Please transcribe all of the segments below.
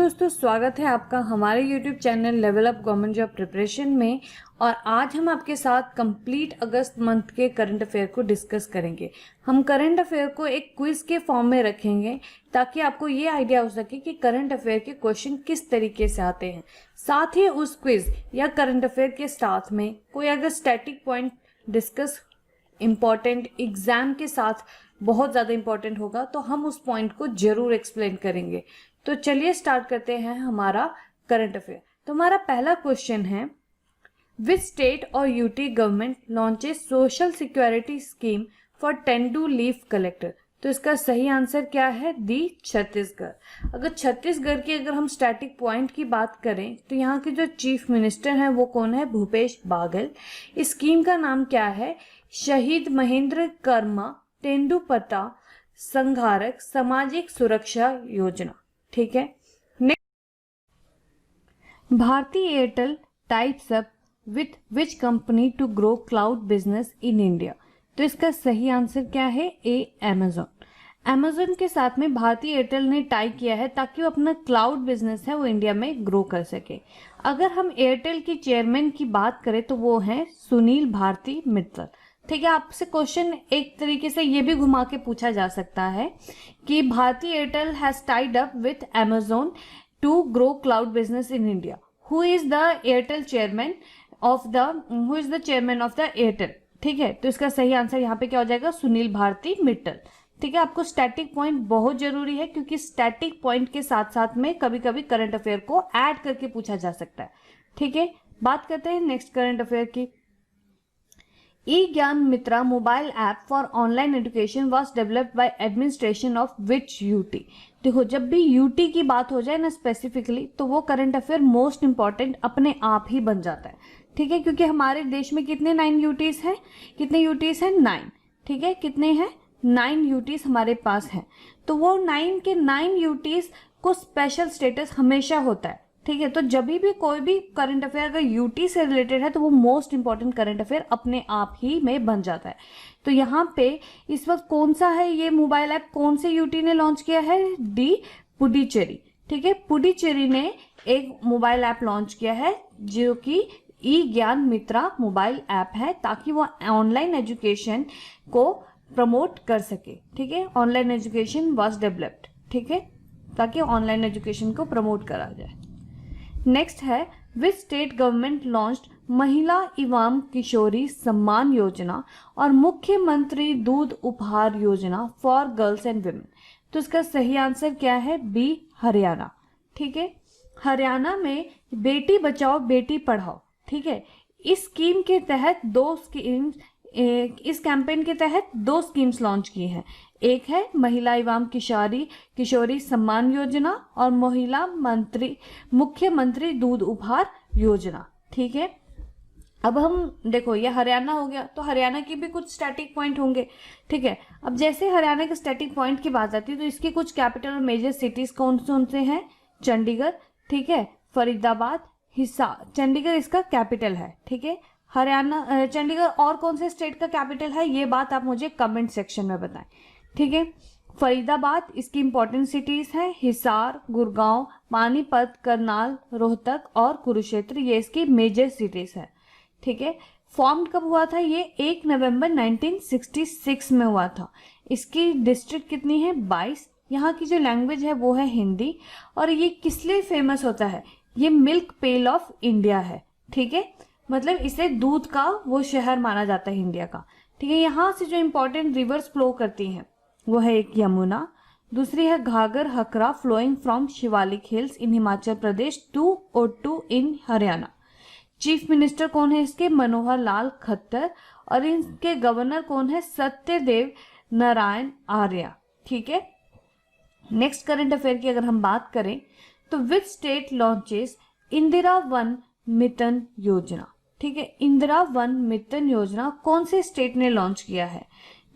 दोस्तों, स्वागत है आपका हमारे YouTube channel level up government job preparation में। और आज हम आपके साथ कंप्लीट अगस्त मंथ के करंट अफेयर को डिस्कस करेंगे। हम करंट अफेयर को एक क्विज के फॉर्म में रखेंगे ताकि आपको ये आइडिया हो सके कि करंट अफेयर के क्वेश्चन किस तरीके से आते हैं। साथ ही उस क्विज या करंट अफेयर के साथ में कोई अगर static point discuss important exam के साथ बहुत ज़्यादा इम्पॉर्टेंट होगा तो हम उस पॉइंट को जरूर एक्सप्लेन करेंगे। तो चलिए स्टार्ट करते हैं हमारा करंट अफेयर। तो हमारा पहला क्वेश्चन है, विच स्टेट और UT government launches social security scheme for tendu leave collector. तो इसका सही आंसर क्या है? दी छत्तीसगढ़। अगर छत्तीसगढ़ की अगर हम स्टैटिक पॉइंट की बात करें तो यहाँ के जो चीफ मिनिस्टर हैं वो कौन है? भूपेश बागल। इस स्कीम का नाम क्या है? शहीद महेंद्र कर्मा तेंदुपत्ता संघारक सामाजिक सुरक्षा योजना। ठीक है। Bharti Airtel types up with which company to grow cloud business in India. तो इसका सही आंसर क्या है? ए, अमेजॉन। अमेजॉन के साथ में भारती एयरटेल ने टाई किया है ताकि वो अपना क्लाउड बिजनेस है वो इंडिया में ग्रो कर सके। अगर हम एयरटेल की चेयरमैन की बात करें तो वो है सुनील भारती मित्तल। ठीक है। आपसे क्वेश्चन एक तरीके से ये भी घुमा के पूछा जा सकता है कि Bharti Airtel has tied up with Amazon to grow cloud business in India. Who is the Airtel chairman of the Airtel. ठीक है। तो इसका सही आंसर यहाँ पे क्या हो जाएगा? सुनील भारती मित्तल। ठीक है। आपको स्टैटिक पॉइंट बहुत जरूरी है क्योंकि स्टैटिक पॉइंट के साथ साथ में कभी कभी करंट अफेयर को ऐड करके पूछा जा सकता है। ठीक है। बात करते हैं नेक्स्ट करंट अफेयर की। E Gyan Mitra mobile app for online education was developed by administration of which UT. देखो, जब भी यूटी की बात हो जाए ना स्पेसिफिकली तो वो करंट अफेयर मोस्ट इंपॉर्टेंट अपने आप ही बन जाता है। ठीक है। क्योंकि हमारे देश में कितने 9 यूटीज हैं? कितने यूटीज हैं? 9। ठीक है। कितने हैं? 9 यूटीज हमारे पास हैं। तो वो 9 के 9 यूटीज को स्पेशल स्टेटस हमेशा होता है। ठीक है। तो जब भी कोई भी करंट अफेयर अगर यूटी से रिलेटेड है तो वो मोस्ट इंपॉर्टेंट करंट अफेयर अपने आप ही में बन जाता है। तो यहाँ पे इस वक्त कौन सा है ये मोबाइल ऐप? कौन से यूटी ने लॉन्च किया है? डी, पुडुचेरी। ठीक है। पुडुचेरी ने एक मोबाइल ऐप लॉन्च किया है जो कि ई ज्ञान मित्रा मोबाइल ऐप है ताकि वो ऑनलाइन एजुकेशन को प्रमोट कर सके। ठीक है। Online education was developed. ठीक है। ताकि ऑनलाइन एजुकेशन को प्रमोट करा जाए। नेक्स्ट है, विच स्टेट गवर्नमेंट लॉन्च्ड महिला एवं किशोरी सम्मान योजना और मुख्यमंत्री दूध उपहार योजना फॉर गर्ल्स एंड विमेन। तो इसका सही आंसर क्या है? बी, हरियाणा। ठीक है। हरियाणा में बेटी बचाओ बेटी पढ़ाओ। ठीक है। इस स्कीम के तहत इस कैंपेन के तहत 2 स्कीम्स लॉन्च की हैं। एक है महिला एवं किशोरी सम्मान योजना और मुख्यमंत्री दूध उपहार योजना। ठीक है। अब हम देखो, ये हरियाणा हो गया तो हरियाणा की भी कुछ स्टैटिक पॉइंट होंगे। ठीक है। अब जैसे हरियाणा के स्टैटिक पॉइंट की बात आती है तो इसकी कुछ कैपिटल और मेजर सिटीज कौन से हैं? चंडीगढ़। ठीक है। फरीदाबाद, हिसार। चंडीगढ़ इसका कैपिटल है। ठीक है। हरियाणा, चंडीगढ़ और कौन से स्टेट का कैपिटल है ये बात आप मुझे कमेंट सेक्शन में बताएं। ठीक है। फरीदाबाद इसकी इंपॉर्टेंट सिटीज है। हिसार, गुड़गांव, पानीपत, करनाल, रोहतक और कुरुक्षेत्र ये इसकी मेजर सिटीज है। ठीक है। फॉर्म्ड कब हुआ था? ये 1 नवंबर 1966 में हुआ था। इसकी डिस्ट्रिक्ट कितनी है? 22। यहाँ की जो लैंग्वेज है वो है हिंदी। और ये किस लिए फेमस होता है? ये मिल्क पेल ऑफ इंडिया है। ठीक है। मतलब इसे दूध का वो शहर माना जाता है इंडिया का। ठीक है। यहाँ से जो इंपॉर्टेंट रिवर्स फ्लो करती हैं वो है एक यमुना, दूसरी है Ghaggar Hakra flowing from Shivalik hills in Himachal Pradesh to Ottu in Haryana. Chief minister कौन है इसके? मनोहर लाल खट्टर। और इनके गवर्नर कौन है? सत्यदेव नारायण आर्य। ठीक है। नेक्स्ट करंट अफेयर की अगर हम बात करें तो which state launches Indira Van Mitan Yojana. ठीक है। इंदिरा वन मितन योजना कौन से स्टेट ने लॉन्च किया है?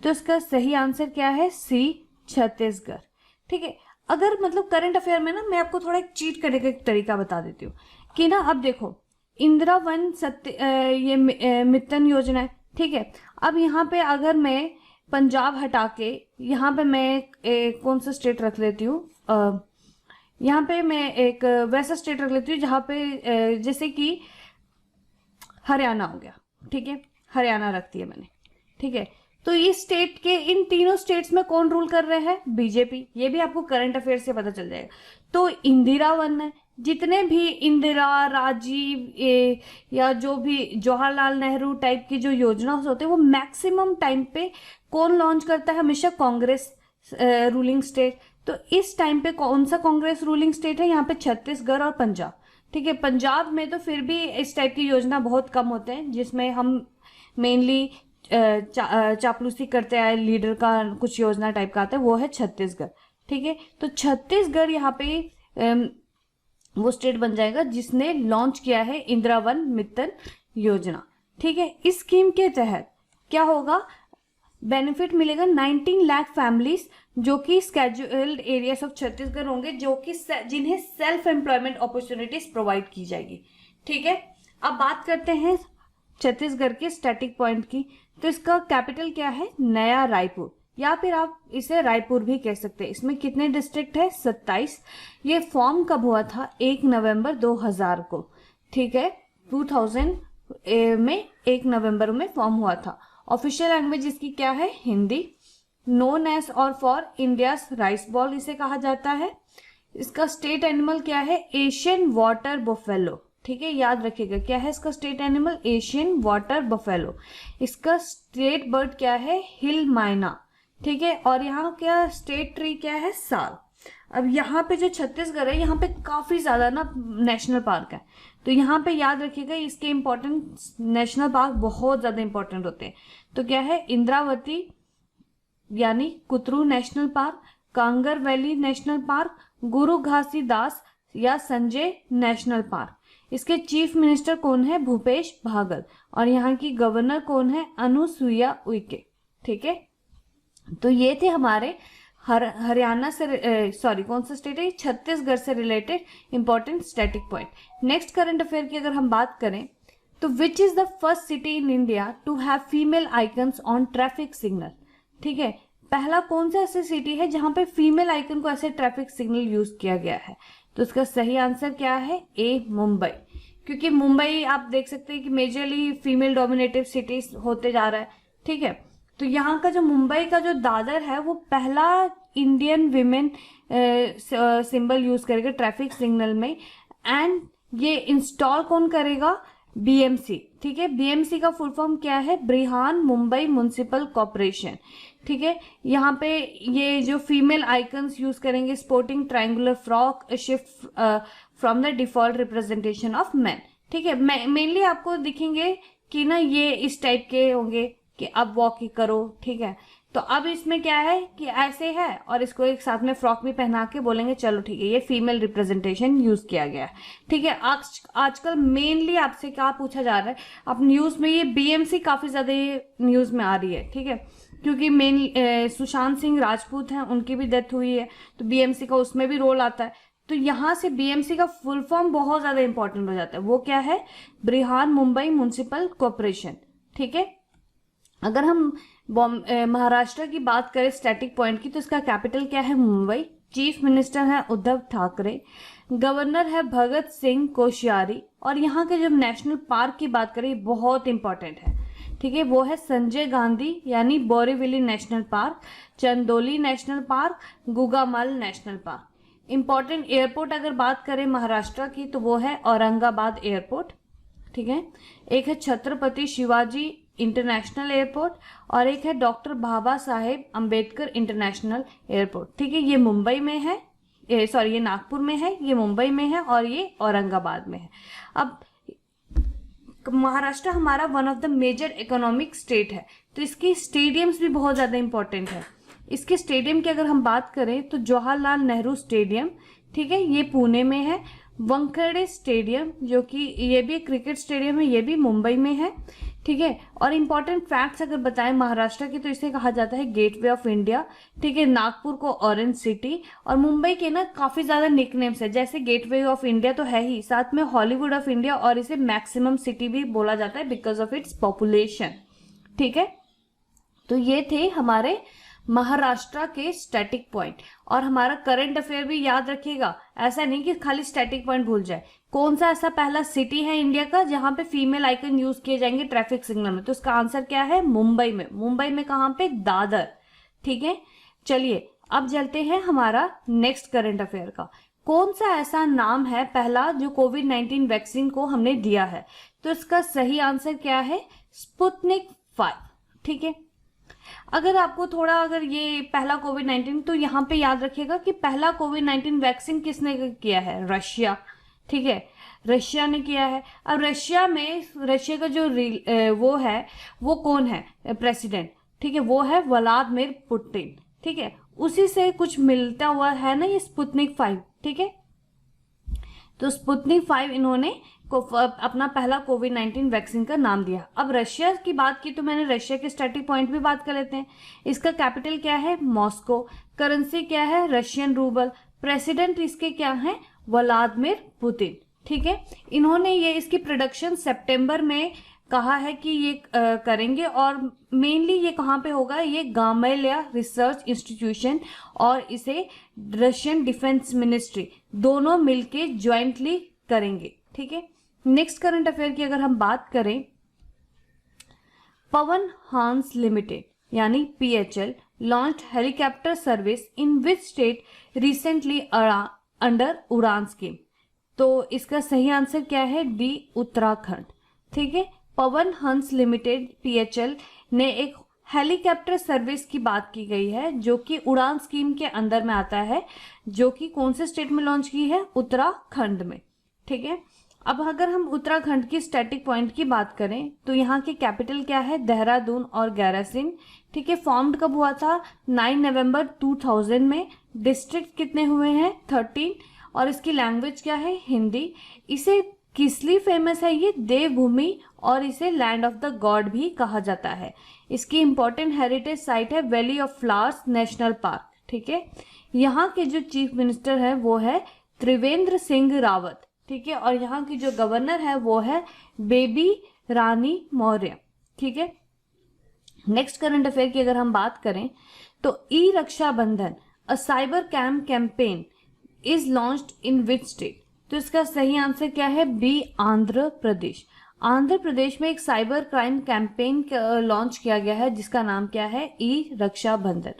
तो इसका सही आंसर क्या है? सी, छत्तीसगढ़। ठीक है। अगर मतलब करंट अफेयर में ना मैं आपको थोड़ा एक चीट करने का एक तरीका बता देती हूँ कि ना अब देखो, इंदिरा वन ये मितन योजना है। ठीक है। अब यहाँ पे अगर मैं पंजाब हटा के यहाँ पे मैं कौन सा स्टेट रख लेती हूँ, यहाँ पे मैं एक वैसा स्टेट रख लेती हूँ जहाँ पे जैसे कि हरियाणा हो गया, ठीक है, हरियाणा रख दिया मैंने, ठीक है। तो इस स्टेट के, इन तीनों स्टेट्स में कौन रूल कर रहे हैं? बीजेपी। ये भी आपको करंट अफेयर से पता चल जाएगा। तो इंदिरा वन है, जितने भी इंदिरा, राजीव या जो भी जवाहरलाल नेहरू टाइप की जो योजना होते हैं वो मैक्सिमम टाइम पे कौन लॉन्च करता है? हमेशा कांग्रेस रूलिंग स्टेट। तो इस टाइम पे कौन सा कांग्रेस रूलिंग स्टेट है? यहाँ पे छत्तीसगढ़ और पंजाब, ठीक है। पंजाब में तो फिर भी इस टाइप की योजना बहुत कम होते हैं, जिसमें हम मेनली चापलूसी करते आए लीडर का कुछ योजना टाइप का आता है, वो है छत्तीसगढ़, ठीक है। तो छत्तीसगढ़ यहाँ पे वो स्टेट बन जाएगा जिसने लॉन्च किया है इंदिरा वन मित्तन योजना, ठीक है। इस स्कीम के तहत क्या होगा? बेनिफिट मिलेगा 19 लाख फैमिलीज जो कि स्केड्यूल्ड एरियाज ऑफ छत्तीसगढ़ होंगे, जो कि जिन्हें सेल्फ एम्प्लॉयमेंट अपॉर्चुनिटीज प्रोवाइड की जाएगी, ठीक है। अब बात करते हैं छत्तीसगढ़ के स्टैटिक पॉइंट की। तो इसका कैपिटल क्या है? नया रायपुर, या फिर आप इसे रायपुर भी कह सकते हैं। इसमें कितने डिस्ट्रिक्ट है? 27। ये फॉर्म कब हुआ था? 1 नवंबर 2000 को, ठीक है। 2000 में 1 नवंबर में फॉर्म हुआ था। ऑफिशियल लैंग्वेज इसकी क्या है? हिंदी। नोन एज और फॉर इंडियाज राइस बॉल इसे कहा जाता है। इसका स्टेट एनिमल क्या है? एशियन वाटर बफेलो, ठीक है, याद रखिएगा। क्या है इसका state animal? Asian water buffalo. इसका स्टेट बर्ड क्या है? हिल माइना, ठीक है। और यहाँ क्या स्टेट ट्री क्या है? साल। अब यहाँ पे जो छत्तीसगढ़ है, यहाँ पे काफी ज्यादा ना नेशनल पार्क है। तो यहाँ पे याद रखिएगा इसके इंपॉर्टेंट नेशनल पार्क बहुत ज्यादा इंपॉर्टेंट होते हैं। तो क्या है? इंद्रावती यानी Kutru national park, Kanger valley national park, Guru Ghasidas या संजय नेशनल पार्क। इसके चीफ मिनिस्टर कौन है? भूपेश भागल। और यहाँ की गवर्नर कौन है? अनुसुईया उइके, ठीक है। तो ये थे हमारे हरियाणा से सॉरी कौन सा स्टेट है? छत्तीसगढ़ से related important static point. Next current affair की अगर हम बात करें तो which is the first city in India to have female icons on traffic signal, ठीक है। पहला कौन सा ऐसी सिटी है जहां पे फीमेल आइकन को ऐसे ट्रैफिक सिग्नल यूज किया गया है? तो इसका सही आंसर क्या है? ए, मुंबई। क्योंकि मुंबई आप देख सकते हैं कि मेजरली फीमेल डोमिनेटिव सिटीज होते जा रहा है, ठीक है। तो यहाँ का जो मुंबई का जो दादर है वो पहला इंडियन विमेन सिंबल यूज करेगा ट्रैफिक सिग्नल में। एंड ये इंस्टॉल कौन करेगा? बीएमसी, ठीक है। बीएमसी का फुल फॉर्म क्या है? ब्रिहान मुंबई म्युनिसिपल कॉर्पोरेशन, ठीक है। यहाँ पे ये जो फीमेल आइकन्स यूज करेंगे, sporting triangular frock, shift from the default representation of man, ठीक है। मेनली आपको दिखेंगे कि ना ये इस टाइप के होंगे कि अब वॉक करो, ठीक है। तो अब इसमें क्या है कि ऐसे है और इसको एक साथ में फ्रॉक भी पहना के बोलेंगे चलो ठीक है, ये फीमेल रिप्रेजेंटेशन यूज किया गया है, ठीक है। आजकल मेनली आपसे क्या पूछा जा रहा है, अब न्यूज में ये बीएमसी काफी ज्यादा न्यूज में आ रही है, ठीक है। क्योंकि मेन सुशांत सिंह राजपूत हैं, उनकी भी डेथ हुई है, तो बीएमसी का उसमें भी रोल आता है। तो यहाँ से बीएमसी का फुल फॉर्म बहुत ज्यादा इंपॉर्टेंट हो जाता है। वो क्या है? ब्रिहान मुंबई म्युनिसिपल कॉर्पोरेशन, ठीक है। अगर हम महाराष्ट्र की बात करें स्टैटिक पॉइंट की, तो इसका कैपिटल क्या है? मुंबई। चीफ मिनिस्टर है उद्धव ठाकरे, गवर्नर है भगत सिंह कोश्यारी। और यहाँ के जब नेशनल पार्क की बात करें, बहुत इंपॉर्टेंट है, ठीक है। वो है संजय गांधी यानी Borivali national park, Chandoli national park, Gugamal national park. Important airport अगर बात करें महाराष्ट्र की, तो वो है औरंगाबाद एयरपोर्ट, ठीक है। एक है छत्रपति शिवाजी इंटरनेशनल एयरपोर्ट और एक है doctor Baba Saheb Ambedkar international airport, ठीक है। ये मुंबई में है, ये नागपुर में है, ये मुंबई में है और ये औरंगाबाद में है। अब महाराष्ट्र हमारा one of the major economic state है, तो इसकी स्टेडियम्स भी बहुत ज्यादा इंपॉर्टेंट है। इसके स्टेडियम की अगर हम बात करें तो जवाहरलाल नेहरू स्टेडियम, ठीक है, ये पुणे में है। वानखेड़े स्टेडियम जो कि ये भी क्रिकेट स्टेडियम है, ये भी मुंबई में है, ठीक है। और इंपॉर्टेंट फैक्ट्स अगर बताएं महाराष्ट्र की, तो इसे कहा जाता है गेटवे ऑफ इंडिया, ठीक है। नागपुर को ऑरेंज सिटी, और मुंबई के ना काफी ज्यादा निकनेम्स है, जैसे गेटवे ऑफ इंडिया तो है ही, साथ में हॉलीवुड ऑफ इंडिया, और इसे मैक्सिमम सिटी भी बोला जाता है बिकॉज ऑफ इट्स पॉपुलेशन, ठीक है। तो ये थे हमारे महाराष्ट्र के स्टैटिक पॉइंट। और हमारा करंट अफेयर भी याद रखिएगा, ऐसा नहीं कि खाली स्टैटिक पॉइंट भूल जाए। कौन सा ऐसा पहला सिटी है इंडिया का जहां पे फीमेल आइकन यूज किए जाएंगे ट्रैफिक सिग्नल में? तो इसका आंसर क्या है? मुंबई में। मुंबई में कहां पे? दादर। ठीक है, चलिए अब चलते हैं हमारा नेक्स्ट करंट अफेयर का। कौन सा ऐसा नाम है पहला जो कोविड-19 वैक्सीन को हमने दिया है? तो इसका सही आंसर क्या है? स्पुतनिक 5। ठीक है, अगर आपको थोड़ा अगर ये पहला कोविड-19, तो यहाँ पे याद रखिएगा कि पहला कोविड-19 वैक्सीन किसने किया है? रशिया। ठीक है, रशिया ने किया है। अब रशिया में रशिया का जो वो है, वो कौन है प्रेसिडेंट? ठीक है, वो है व्लादिमीर पुतिन। ठीक है, उसी से कुछ मिलता हुआ है ना ये स्पुतनिक 5। ठीक है, तो स्पुतनिक 5 इन्होंने अपना पहला कोविड-19 वैक्सीन का नाम दिया। अब रशिया की बात की तो मैंने रशिया के स्टैटिक पॉइंट भी बात कर लेते हैं। इसका कैपिटल क्या है? मॉस्को। करेंसी क्या है? Russian rouble. प्रेसिडेंट इसके क्या है? Vladimir Putin. ठीक है, इन्होंने ये इसकी प्रोडक्शन सितंबर में कहा है कि ये करेंगे, और मेनली ये कहाँ पे होगा? ये गामेलिया रिसर्च इंस्टीट्यूशन और इसे रशियन डिफेंस मिनिस्ट्री दोनों मिलके ज्वाइंटली करेंगे। ठीक है, नेक्स्ट करंट अफेयर की अगर हम बात करें, पवन हंस लिमिटेड यानी PHL launched helicopter service in which state recently under उड़ान स्कीम? तो इसका सही आंसर क्या है? डी, उत्तराखंड। ठीक है, पवन हंस लिमिटेड PHL ने एक हेलीकॉप्टर सर्विस की बात की गई है जो कि उड़ान स्कीम के अंदर में आता है, जो कि कौन से स्टेट में लॉन्च की है? उत्तराखंड में। ठीक है, अब अगर हम उत्तराखंड की स्टैटिक पॉइंट की बात करें तो यहाँ की कैपिटल क्या है? देहरादून और गैरासिन। ठीक है, फॉर्म्ड कब हुआ था? 9 नवंबर 2000 में। डिस्ट्रिक्ट कितने हुए हैं? 13। और इसकी लैंग्वेज क्या है? हिंदी। इसे किस लिए फेमस है? ये देवभूमि और इसे लैंड ऑफ द गॉड भी कहा जाता है। इसकी इंपॉर्टेंट हेरिटेज साइट है valley of flowers national park. ठीक है, यहाँ के जो चीफ मिनिस्टर है वो है त्रिवेंद्र सिंह रावत। ठीक है, और यहाँ की जो गवर्नर है वो है बेबी रानी मौर्य। ठीक है, नेक्स्ट करंट अफेयर की अगर हम बात करें तो e Rakshabandhan a cyber campaign is launched in which state? तो इसका सही आंसर क्या है? बी, आंध्र प्रदेश। आंध्र प्रदेश में एक साइबर क्राइम कैंपेन लॉन्च किया गया है जिसका नाम क्या है? ई रक्षाबंधन।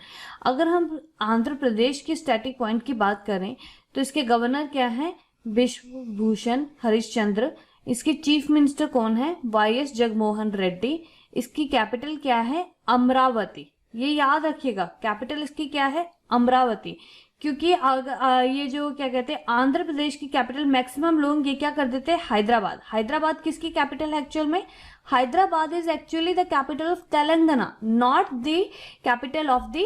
अगर हम आंध्र प्रदेश की स्टैटिक पॉइंट की बात करें तो इसके गवर्नर क्या है? विश्वभूषण हरिश्चंद्र। इसके चीफ मिनिस्टर कौन है? YS जगनमोहन रेड्डी। इसकी कैपिटल क्या है? अमरावती। ये याद रखिएगा, कैपिटल इसकी क्या है? अमरावती। क्योंकि ये जो क्या कहते हैं आंध्र प्रदेश की कैपिटल मैक्सिमम लोग ये क्या कर देते हैं? हैदराबाद। हैदराबाद किसकी कैपिटल है एक्चुअल में? Hyderabad is actually the capital of Telangana, not the capital of the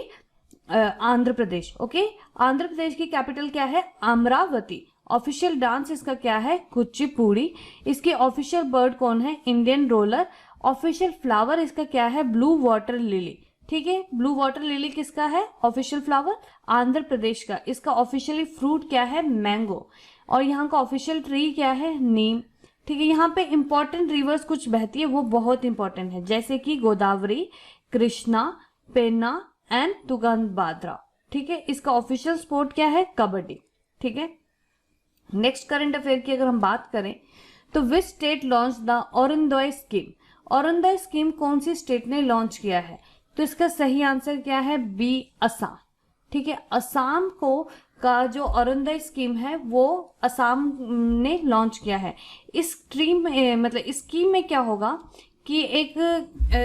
Andhra Pradesh. Okay, Andhra Pradesh की कैपिटल क्या है? अमरावती। ऑफिशियल डांस इसका क्या है? कुचिपुड़ी। इसकी ऑफिशियल बर्ड कौन है? Indian roller. ऑफिशियल फ्लावर इसका क्या है? Blue water lily. ठीक है, ब्लू वाटर लिली किसका है ऑफिशियल फ्लावर? आंध्र प्रदेश का। इसका ऑफिशियली फ्रूट क्या है? मैंगो। और यहाँ का ऑफिशियल ट्री क्या है? नीम। ठीक है, यहाँ पे इंपॉर्टेंट रिवर्स कुछ बहती है वो बहुत इंपॉर्टेंट है, जैसे कि गोदावरी, कृष्णा, पेन्ना एंड तुंगभद्रा। ठीक है, इसका ऑफिशियल स्पोर्ट क्या है? कबड्डी। ठीक है, नेक्स्ट करंट अफेयर की अगर हम बात करें तो which state launch the Arunoday scheme? Arunoday scheme कौन सी स्टेट ने लॉन्च किया है? तो इसका सही आंसर क्या है? बी, असम। ठीक है, असम को का जो अरुणोदय स्कीम है वो असम ने लॉन्च किया है। इस स्कीम में मतलब इस स्कीम में क्या होगा कि एक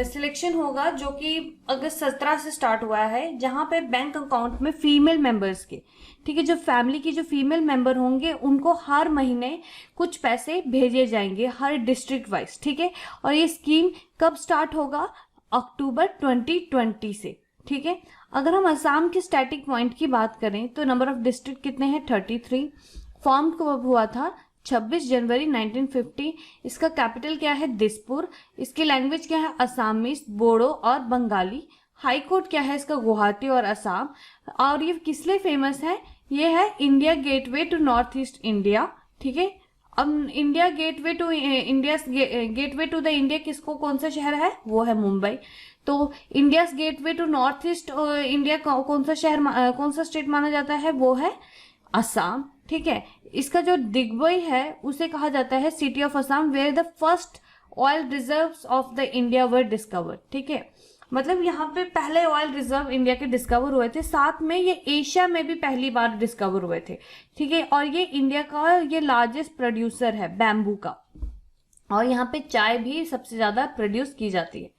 सिलेक्शन होगा जो कि अगस्त 17 से स्टार्ट हुआ है, जहां पे बैंक अकाउंट में फीमेल मेंबर्स के, ठीक है, जो फैमिली की जो फीमेल मेंबर होंगे उनको हर महीने कुछ पैसे भेजे जाएंगे हर डिस्ट्रिक्ट वाइज। ठीक है, और ये स्कीम कब स्टार्ट होगा? अक्टूबर 2020 से। ठीक है, अगर हम असम के स्टैटिक पॉइंट की बात करें तो नंबर ऑफ डिस्ट्रिक्ट कितने हैं? 33। फॉर्म कब हुआ था? 26 जनवरी 1950। इसका कैपिटल क्या है? दिसपुर। इसकी लैंग्वेज क्या है? असामीज, बोडो और बंगाली। हाई कोर्ट क्या है इसका? गुवाहाटी और असम। और ये किस लिए फेमस है? ये है India gateway to north east India. ठीक है, अब India gateway to India gateway to the India किसको कौन सा शहर है? वो है मुंबई। तो India gateway to north east India कौन सा शहर कौन सा स्टेट माना जाता है, वो है असम। ठीक है, इसका जो दिग्बई है उसे कहा जाता है city of Assam, where the first oil reserves of the India were discovered. ठीक है, मतलब यहाँ पे पहले ऑयल रिजर्व इंडिया के डिस्कवर हुए थे, साथ में ये एशिया में भी पहली बार डिस्कवर हुए थे। ठीक है, और ये इंडिया का ये लार्जेस्ट प्रोड्यूसर है बैम्बू का, और यहाँ पे चाय भी सबसे ज्यादा प्रोड्यूस की जाती है।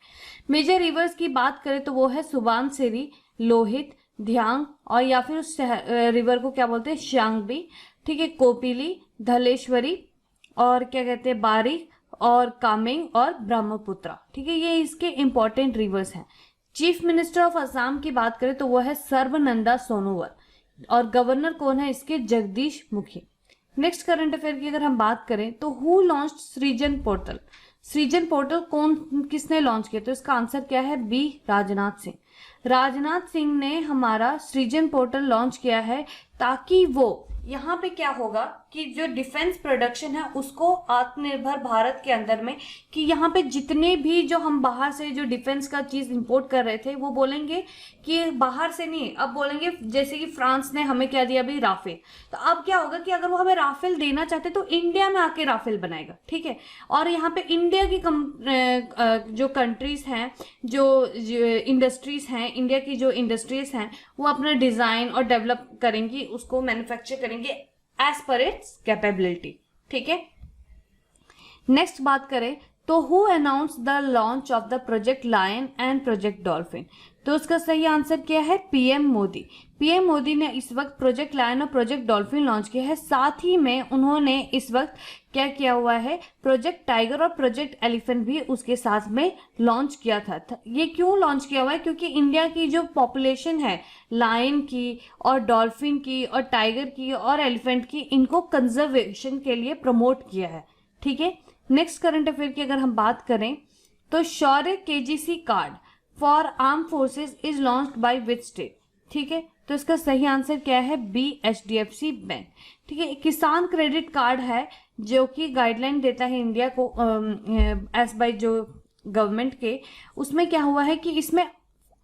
मेजर रिवर्स की बात करें तो वो है सुबानसिरी, लोहित, ध्यांग, और या फिर उस रिवर को क्या बोलते हैं, श्यांगबी। ठीक है, कोपिली, धलेश्वरी, और क्या कहते हैं, बारी, और कामेंग, और ब्रह्मपुत्रा। ठीक है, ये इसके इंपॉर्टेंट रिवर्स हैं। चीफ मिनिस्टर ऑफ असम की बात करें तो वो है सर्बानंद सोनोवाल, और गवर्नर कौन है इसके, Jagdish Mukhi. Next current affair की अगर हम बात करें तो हु लॉन्च्ड सृजन पोर्टल। सृजन पोर्टल किसने लॉन्च किया, तो इसका आंसर क्या है, बी, राजनाथ सिंह। राजनाथ सिंह ने हमारा सृजन पोर्टल लॉन्च किया है, ताकि वो यहाँ पे क्या होगा कि जो डिफेंस प्रोडक्शन है उसको आत्मनिर्भर भारत के अंदर में, कि यहाँ पे जितने भी जो हम बाहर से जो डिफेंस का चीज इंपोर्ट कर रहे थे वो बोलेंगे कि बाहर से नहीं, अब बोलेंगे जैसे कि फ्रांस ने हमें क्या दिया अभी, राफेल। तो अब क्या होगा कि अगर वो हमें राफेल देना चाहते तो इंडिया में आके राफेल बनाएगा। ठीक है, और यहाँ पे इंडिया की जो कंट्रीज हैं, जो इंडस्ट्रीज हैं, इंडिया की जो इंडस्ट्रीज हैं वो अपना डिजाइन और डेवलप करेंगी, उसको मैन्युफैक्चर करेंगे एज पर इट्स कैपेबिलिटी। ठीक है, नेक्स्ट बात करें तो who announce the launch of the project lion and project dolphin. तो उसका सही आंसर क्या है, पीएम मोदी। पीएम मोदी ने इस वक्त प्रोजेक्ट लायन और प्रोजेक्ट डॉल्फिन लॉन्च किया है। साथ ही में उन्होंने इस वक्त क्या किया हुआ है, प्रोजेक्ट टाइगर और प्रोजेक्ट एलिफेंट भी उसके साथ में लॉन्च किया था। ये क्यों लॉन्च किया हुआ है, क्योंकि इंडिया की जो पॉपुलेशन है लायन की और डॉल्फिन की और टाइगर की और एलिफेंट की, इनको कंजर्वेशन के लिए प्रमोट किया है। ठीक है, नेक्स्ट करंट अफेयर की अगर हम बात करें तो Shaurya KGC card for arm forces is launched by which state. ठीक है, तो इसका सही आंसर क्या है, बी, एचडीएफसी बैंक। ठीक है, किसान क्रेडिट कार्ड है जो कि गाइडलाइन देता है इंडिया को एज बाय जो गवर्नमेंट के। उसमें क्या हुआ है कि इसमें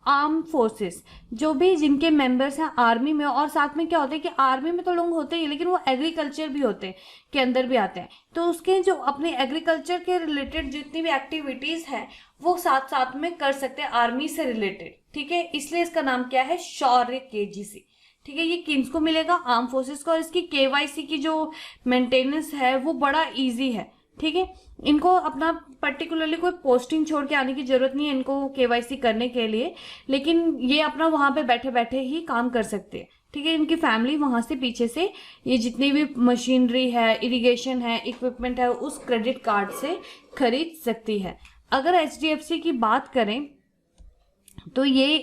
आर्म फोर्सेस जो भी जिनके मेंबर्स हैं आर्मी में, और साथ में क्या होता है कि आर्मी में तो लोग होते ही लेकिन वो एग्रीकल्चर भी होते हैं के अंदर भी आते हैं, तो उसके जो अपने एग्रीकल्चर के रिलेटेड जितनी भी एक्टिविटीज हैं वो साथ साथ में कर सकते हैं आर्मी से रिलेटेड। ठीक है, इसलिए इसका नाम क्या है, शौर्य केजीसी। ठीक है, ये किसको मिलेगा, आर्म फोर्सेस को, और इसकी केवाईसी की जो मेंटेनेंस है वो बड़ा ईजी है। ठीक है, इनको अपना पर्टिकुलरली कोई पोस्टिंग छोड़ के आने की जरूरत नहीं है इनको केवाईसी करने के लिए, लेकिन ये अपना वहां पे बैठे बैठे ही काम कर सकते हैं। ठीक है, इनकी फैमिली वहां से पीछे से ये जितनी भी मशीनरी है, इरिगेशन है, इक्विपमेंट है, उस क्रेडिट कार्ड से खरीद सकती है। अगर एचडीएफसी की बात करें तो ये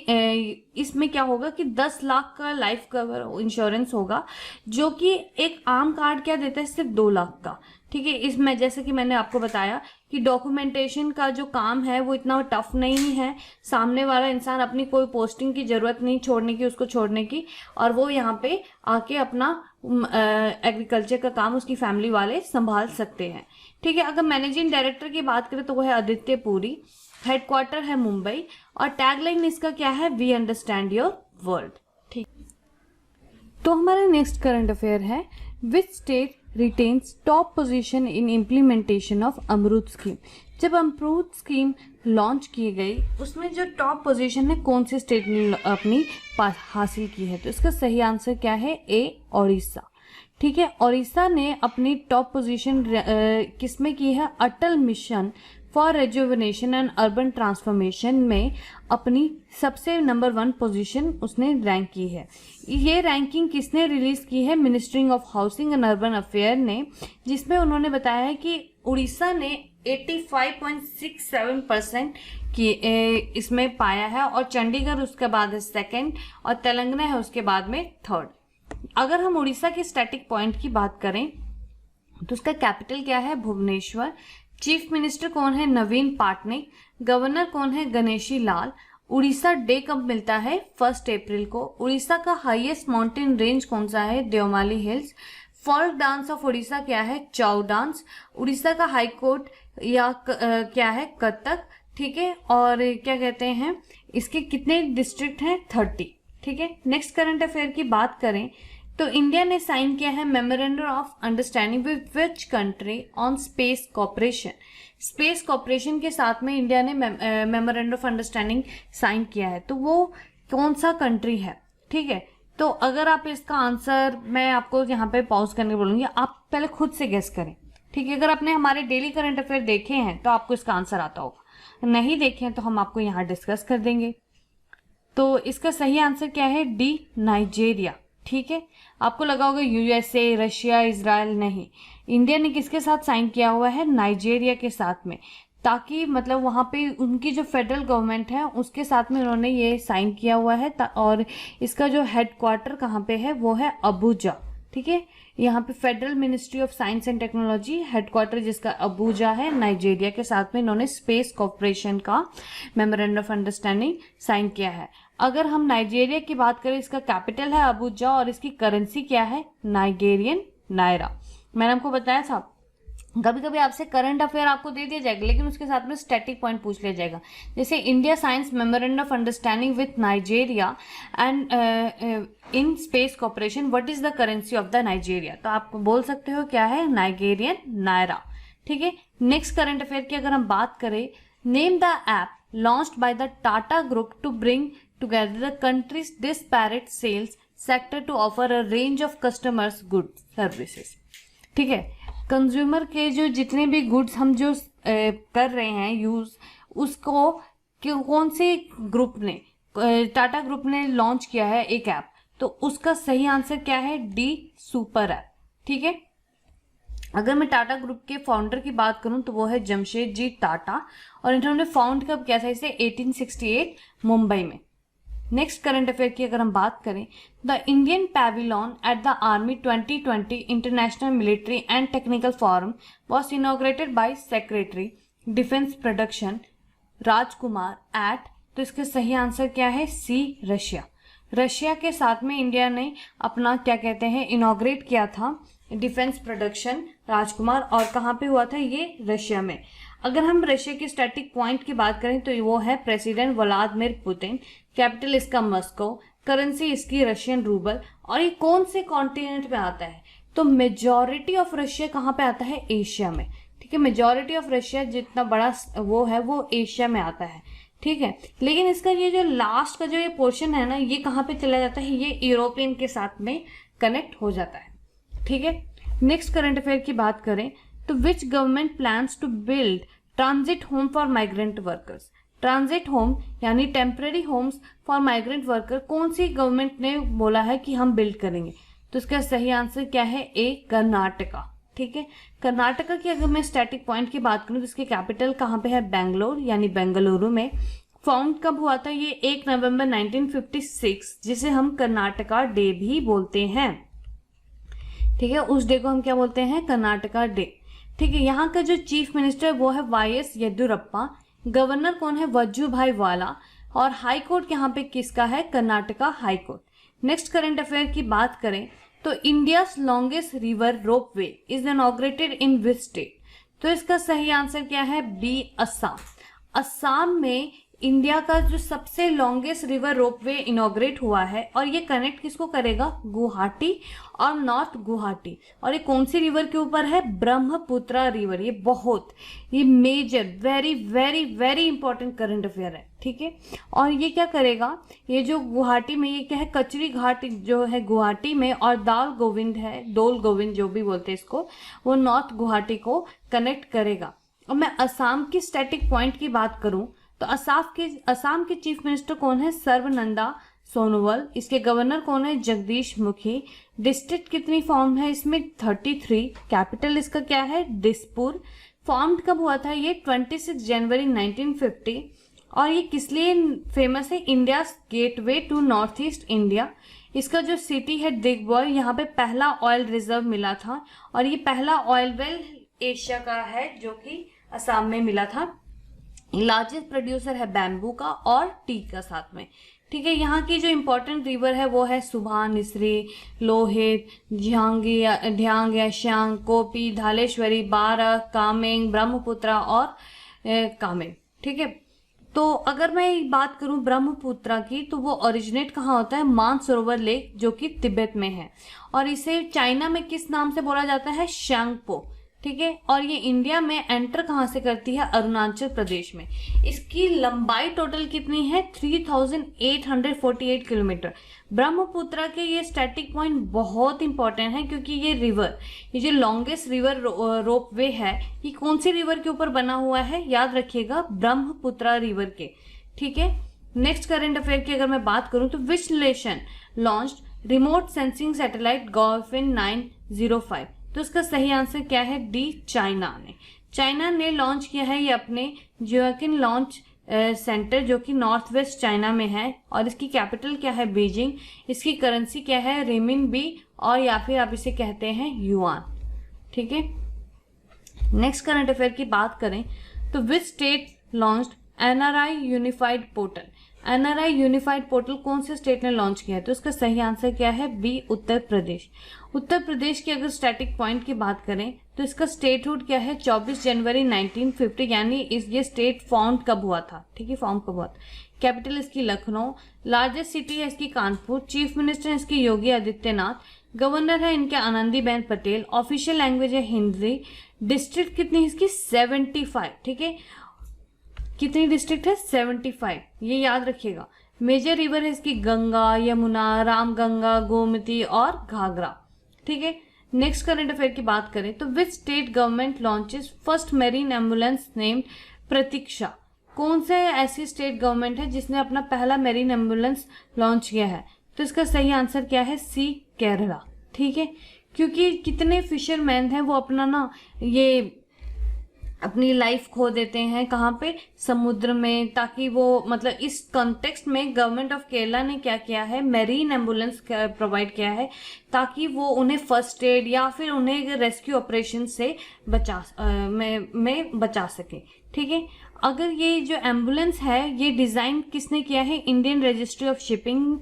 इसमें क्या होगा कि 10 लाख का लाइफ कवर इंश्योरेंस होगा, जो कि एक आम कार्ड क्या देता है, सिर्फ 2 लाख का। ठीक है, इसमें जैसे कि मैंने आपको बताया कि डॉक्यूमेंटेशन का जो काम है वो इतना टफ नहीं है, सामने वाला इंसान अपनी कोई पोस्टिंग की जरूरत नहीं छोड़ने की, उसको छोड़ने की, और वो यहाँ पे आके अपना एग्रीकल्चर का काम उसकी फैमिली वाले संभाल सकते हैं। ठीक है, अगर मैनेजिंग डायरेक्टर की बात करें तो वो है आदित्य पुरी, हेडक्वार्टर है मुंबई, और टैगलाइन इसका क्या है, वी अंडरस्टैंड योर वर्ल्ड। ठीक, तो हमारा नेक्स्ट करंट अफेयर है, which state retains top position in implementation of अमरूद स्कीम। जब अमरूद स्कीम लॉन्च की गई उसमें जो टॉप पोजीशन है कौन से स्टेट ने अपनी हासिल की है, तो इसका सही आंसर क्या है, ए, ओडिशा। ठीक है, ओडिशा ने अपनी टॉप पोजीशन किसमें की है, Atal mission for rejuvenation and urban transformation में अपनी सबसे नंबर 1 पोजीशन उसने रैंक की है। ये रैंकिंग किसने रिलीज की है, ministry of housing and urban affair ने, जिसमें उन्होंने बताया है कि उड़ीसा ने 85.67% की इसमें पाया है, और चंडीगढ़ उसके बाद है 2nd, और तेलंगाना है उसके बाद में 3rd। अगर हम उड़ीसा के स्टैटिक पॉइंट की बात करें तो उसका कैपिटल क्या है, भुवनेश्वर। चीफ मिनिस्टर कौन है, नवीन पटनायक। गवर्नर कौन है, गणेशी लाल। उड़ीसा डे कब मिलता है, 1 अप्रैल को। उड़ीसा का हाईएस्ट माउंटेन रेंज कौन सा है, Devmali hills. Folk dance of Orissa क्या है, चाउ डांस। उड़ीसा का हाई कोर्ट या क्या है, कथक। ठीक है, और क्या कहते हैं, इसके कितने डिस्ट्रिक्ट हैं, 30। ठीक है, नेक्स्ट करंट अफेयर की बात करें तो इंडिया ने साइन किया है memorandum of understanding with which country on space cooperation. Space cooperation के साथ में इंडिया ने मेमोरेंडम ऑफ अंडरस्टैंडिंग साइन किया है, तो वो कौन सा कंट्री है। ठीक है, तो अगर आप इसका आंसर, मैं आपको यहाँ पे पॉज करने बोलूंगी, आप पहले खुद से गेस करें। ठीक है, अगर आपने हमारे डेली करंट अफेयर देखे हैं तो आपको इसका आंसर आता होगा, नहीं देखे हैं तो हम आपको यहाँ डिस्कस कर देंगे। तो इसका सही आंसर क्या है, डी, नाइजेरिया। ठीक है, आपको लगा होगा यूएसए, रशिया, इजराइल, नहीं, इंडिया ने किसके साथ साइन किया हुआ है, नाइजेरिया के साथ में, ताकि मतलब वहाँ पे उनकी जो फेडरल गवर्नमेंट है उसके साथ में उन्होंने ये साइन किया हुआ है। और इसका जो हेडक्वार्टर कहाँ पे है, वो है अबुजा। ठीक है, यहाँ पे federal ministry of science and technology headquarter जिसका अबुजा है, नाइजेरिया के साथ में इन्होंने स्पेस कॉर्पोरेशन का मेमोरेंडम ऑफ अंडरस्टैंडिंग साइन किया है। अगर हम नाइजेरिया की बात करें, इसका कैपिटल है अबुजा और इसकी करेंसी क्या है, नाइजेरियन नायरा। मैंने आपको बताया था कभी कभी आपसे करंट अफेयर आपको दे दिया जाएगा लेकिन उसके साथ में स्टैटिक पॉइंट पूछ लिया जाएगा, जैसे India science memorandum of understanding with Nigeria and in space corporation, what is the currency of the Nigeria, तो आप बोल सकते हो क्या है, नाइजेरियन नायरा। ठीक है, नेक्स्ट करंट अफेयर की अगर हम बात करें, name the app launched by the Tata group to bring together the countries disparate sales sector to offer a range of customers goods services. ठीक है, कंज्यूमर के जो जितने भी गुड्स हम जो कर रहे हैं यूज, उसको कौन से ग्रुप ने, टाटा ग्रुप ने लॉन्च किया है एक ऐप, तो उसका सही आंसर क्या है, डी, सुपर ऐप। ठीक है, अगर मैं टाटा ग्रुप के फाउंडर की बात करूं तो वो है जमशेदजी टाटा, और इन्होंने फाउंड कब किया था इसे, 1868 मुंबई में। नेक्स्ट करंट अफेयर की अगर हम बात करें, the Indian pavilion at the army 2020 international military and technical forum was inaugurated by secretary defence production Rajkumar at, तो इसका सही आंसर क्या है, सी, रशिया। रशिया के साथ में इंडिया ने अपना क्या कहते हैं इनॉग्रेट किया था डिफेंस प्रोडक्शन राजकुमार, और कहाँ पे हुआ था ये, रशिया में। अगर हम रशिया के स्टैटिक पॉइंट की बात करें तो वो है प्रेसिडेंट व्लादिमीर पुतिन, कैपिटल इसका मॉस्को, करेंसी इसकी रशियन रूबल, और ये कौन से कॉन्टिनेंट में आता है, तो मेजॉरिटी ऑफ रशिया कहाँ पे आता है, एशिया में। ठीक है, मेजॉरिटी ऑफ रशिया जितना बड़ा वो है वो एशिया में आता है। ठीक है, लेकिन इसका ये जो लास्ट का जो ये पोर्शन है ना, ये कहाँ पे चला जाता है, ये यूरोपियन के साथ में कनेक्ट हो जाता है। ठीक है, नेक्स्ट करंट अफेयर की बात करें तो which government plans to build transit home for migrant workers. Transit home यानी temporary homes for migrant worker कौन सी गवर्नमेंट ने बोला है कि हम बिल्ड करेंगे, तो इसका सही आंसर क्या है, ए, कर्नाटका। ठीक है, कर्नाटका की अगर मैं स्टैटिक पॉइंट की बात करूं तो इसकी कैपिटल कहाँ पे है, बेंगलोर यानी बेंगलुरु में। फाउंड कब हुआ था ये, 1 नवंबर 1956, जिसे हम कर्नाटका डे भी बोलते हैं। ठीक है, उस डे को हम क्या बोलते हैं, कर्नाटका डे। ठीक है, यहाँ का जो चीफ मिनिस्टर वो है वाई.एस. येदियुरप्पा, गवर्नर कौन है, वजुभाई वाला, और हाई कोर्ट यहाँ पे किसका है, Karnataka high court. Next current affair की बात करें तो India's longest river ropeway is inaugurated in which state, तो इसका सही आंसर क्या है, बी, असम। असम में इंडिया का जो सबसे लॉन्गेस्ट रिवर रोपवे इनॉग्रेट हुआ है, और ये कनेक्ट किसको करेगा, गुवाहाटी और नॉर्थ गुवाहाटी, और ये कौन सी रिवर के ऊपर है, ब्रह्मपुत्रा रिवर। ये measure very very very important current affair है। ठीक है, और ये क्या करेगा, ये जो गुवाहाटी में ये क्या है, कचरी घाट जो है गुवाहाटी में, और दाल गोविंद है, डोल गोविंद जो भी बोलते हैं इसको, वो नॉर्थ गुवाहाटी को कनेक्ट करेगा। और मैं असम की स्टैटिक पॉइंट की बात करूं तो असम के चीफ मिनिस्टर कौन है, सर्बानंद सोनोवाल, इसके गवर्नर कौन है, जगदीश मुखी। डिस्ट्रिक्ट कितनी फॉर्म है इसमें, 33, कैपिटल इसका क्या है, दिसपुर। फॉर्म्ड कब हुआ था ये, 26 जनवरी 1950, और ये किस लिए फेमस है, India gateway to north east India. इसका जो सिटी है दिग्बॉय, यहाँ पे पहला ऑयल रिजर्व मिला था, और ये पहला ऑयल वेल एशिया का है जो कि असम में मिला था। लार्जेस्ट प्रोड्यूसर है बैम्बू का और टी का साथ में। ठीक है, यहाँ की जो इम्पोर्टेंट रिवर है वो है सुबनसिरी, लोहित, ढ्यांग, यशांग, कोपी, धालेश्वरी, बारक, कामेंग, ब्रह्मपुत्रा और कामेंग। ठीक है, तो अगर मैं बात करूं ब्रह्मपुत्रा की, तो वो ओरिजिनेट कहाँ होता है, मानसरोवर लेक, जो कि तिब्बत में है। और इसे चाइना में किस नाम से बोला जाता है, शैंगपो। ठीक है, और ये इंडिया में एंटर कहाँ से करती है, अरुणाचल प्रदेश में। इसकी लंबाई टोटल कितनी है, 3848 किलोमीटर। ब्रह्मपुत्रा के ये स्टैटिक पॉइंट बहुत इंपॉर्टेंट है, क्योंकि ये रिवर, ये जो लॉन्गेस्ट रिवर रोपवे है, ये कौन सी रिवर के ऊपर बना हुआ है, याद रखिएगा, ब्रह्मपुत्रा रिवर के। ठीक है, नेक्स्ट करंट अफेयर की अगर मैं बात करूं तो which nation launched remote sensing satellite Gaofen 905, तो इसका सही आंसर क्या है, डी, चाइना ने लॉन्च किया है ये अपने जियोकिन लॉन्च सेंटर, जो कि नॉर्थ वेस्ट चाइना में है, और इसकी कैपिटल क्या है, बीजिंग। इसकी करेंसी क्या है, रेमिनबी, और या फिर आप इसे कहते हैं युआन। ठीक है, नेक्स्ट करंट अफेयर की बात करें तो which state launched NRI unified portal, NRI unified portal कौन से स्टेट ने लॉन्च किया है, तो इसका सही आंसर क्या है, बी, उत्तर प्रदेश। उत्तर प्रदेश की अगर स्टैटिक पॉइंट की बात करें तो इसका स्टेटहुड क्या है, 24 जनवरी 1950, यानी ये स्टेट फाउंड कब हुआ था। ठीक है, फॉर्म कब हुआ था। कैपिटल इसकी लखनऊ, लार्जेस्ट सिटी है इसकी कानपुर, चीफ मिनिस्टर है इसकी योगी आदित्यनाथ, गवर्नर है इनके आनंदीबेन पटेल, ऑफिशियल लैंग्वेज है हिंदी, डिस्ट्रिक्ट कितनी है इसकी, 75। ठीक है, कितनी डिस्ट्रिक्ट है, 75, ये याद रखिएगा। मेजर रिवर है इसकी गंगा, यमुना, रामगंगा, गोमती और घाघरा। ठीक है, नेक्स्ट करंट अफेयर की बात करें तो which state government launches first marine ambulance named Pratiksha, कौन से ऐसी स्टेट गवर्नमेंट है जिसने अपना पहला मेरीन एम्बुलेंस लॉन्च किया है, तो इसका सही आंसर क्या है, सी, केरला। ठीक है, क्योंकि कितने फिशरमैन हैं वो अपना ये अपनी लाइफ खो देते हैं, कहाँ पे, समुद्र में, ताकि वो मतलब इस कॉन्टेक्स्ट में गवर्नमेंट ऑफ केरला ने क्या किया है, मेरीन एम्बुलेंस प्रोवाइड किया है, ताकि वो उन्हें फर्स्ट एड या फिर उन्हें रेस्क्यू ऑपरेशन से बचा सके। ठीक है, अगर ये जो एम्बुलेंस है ये डिजाइन किसने किया है, इंडियन रजिस्ट्री ऑफ शिपिंग।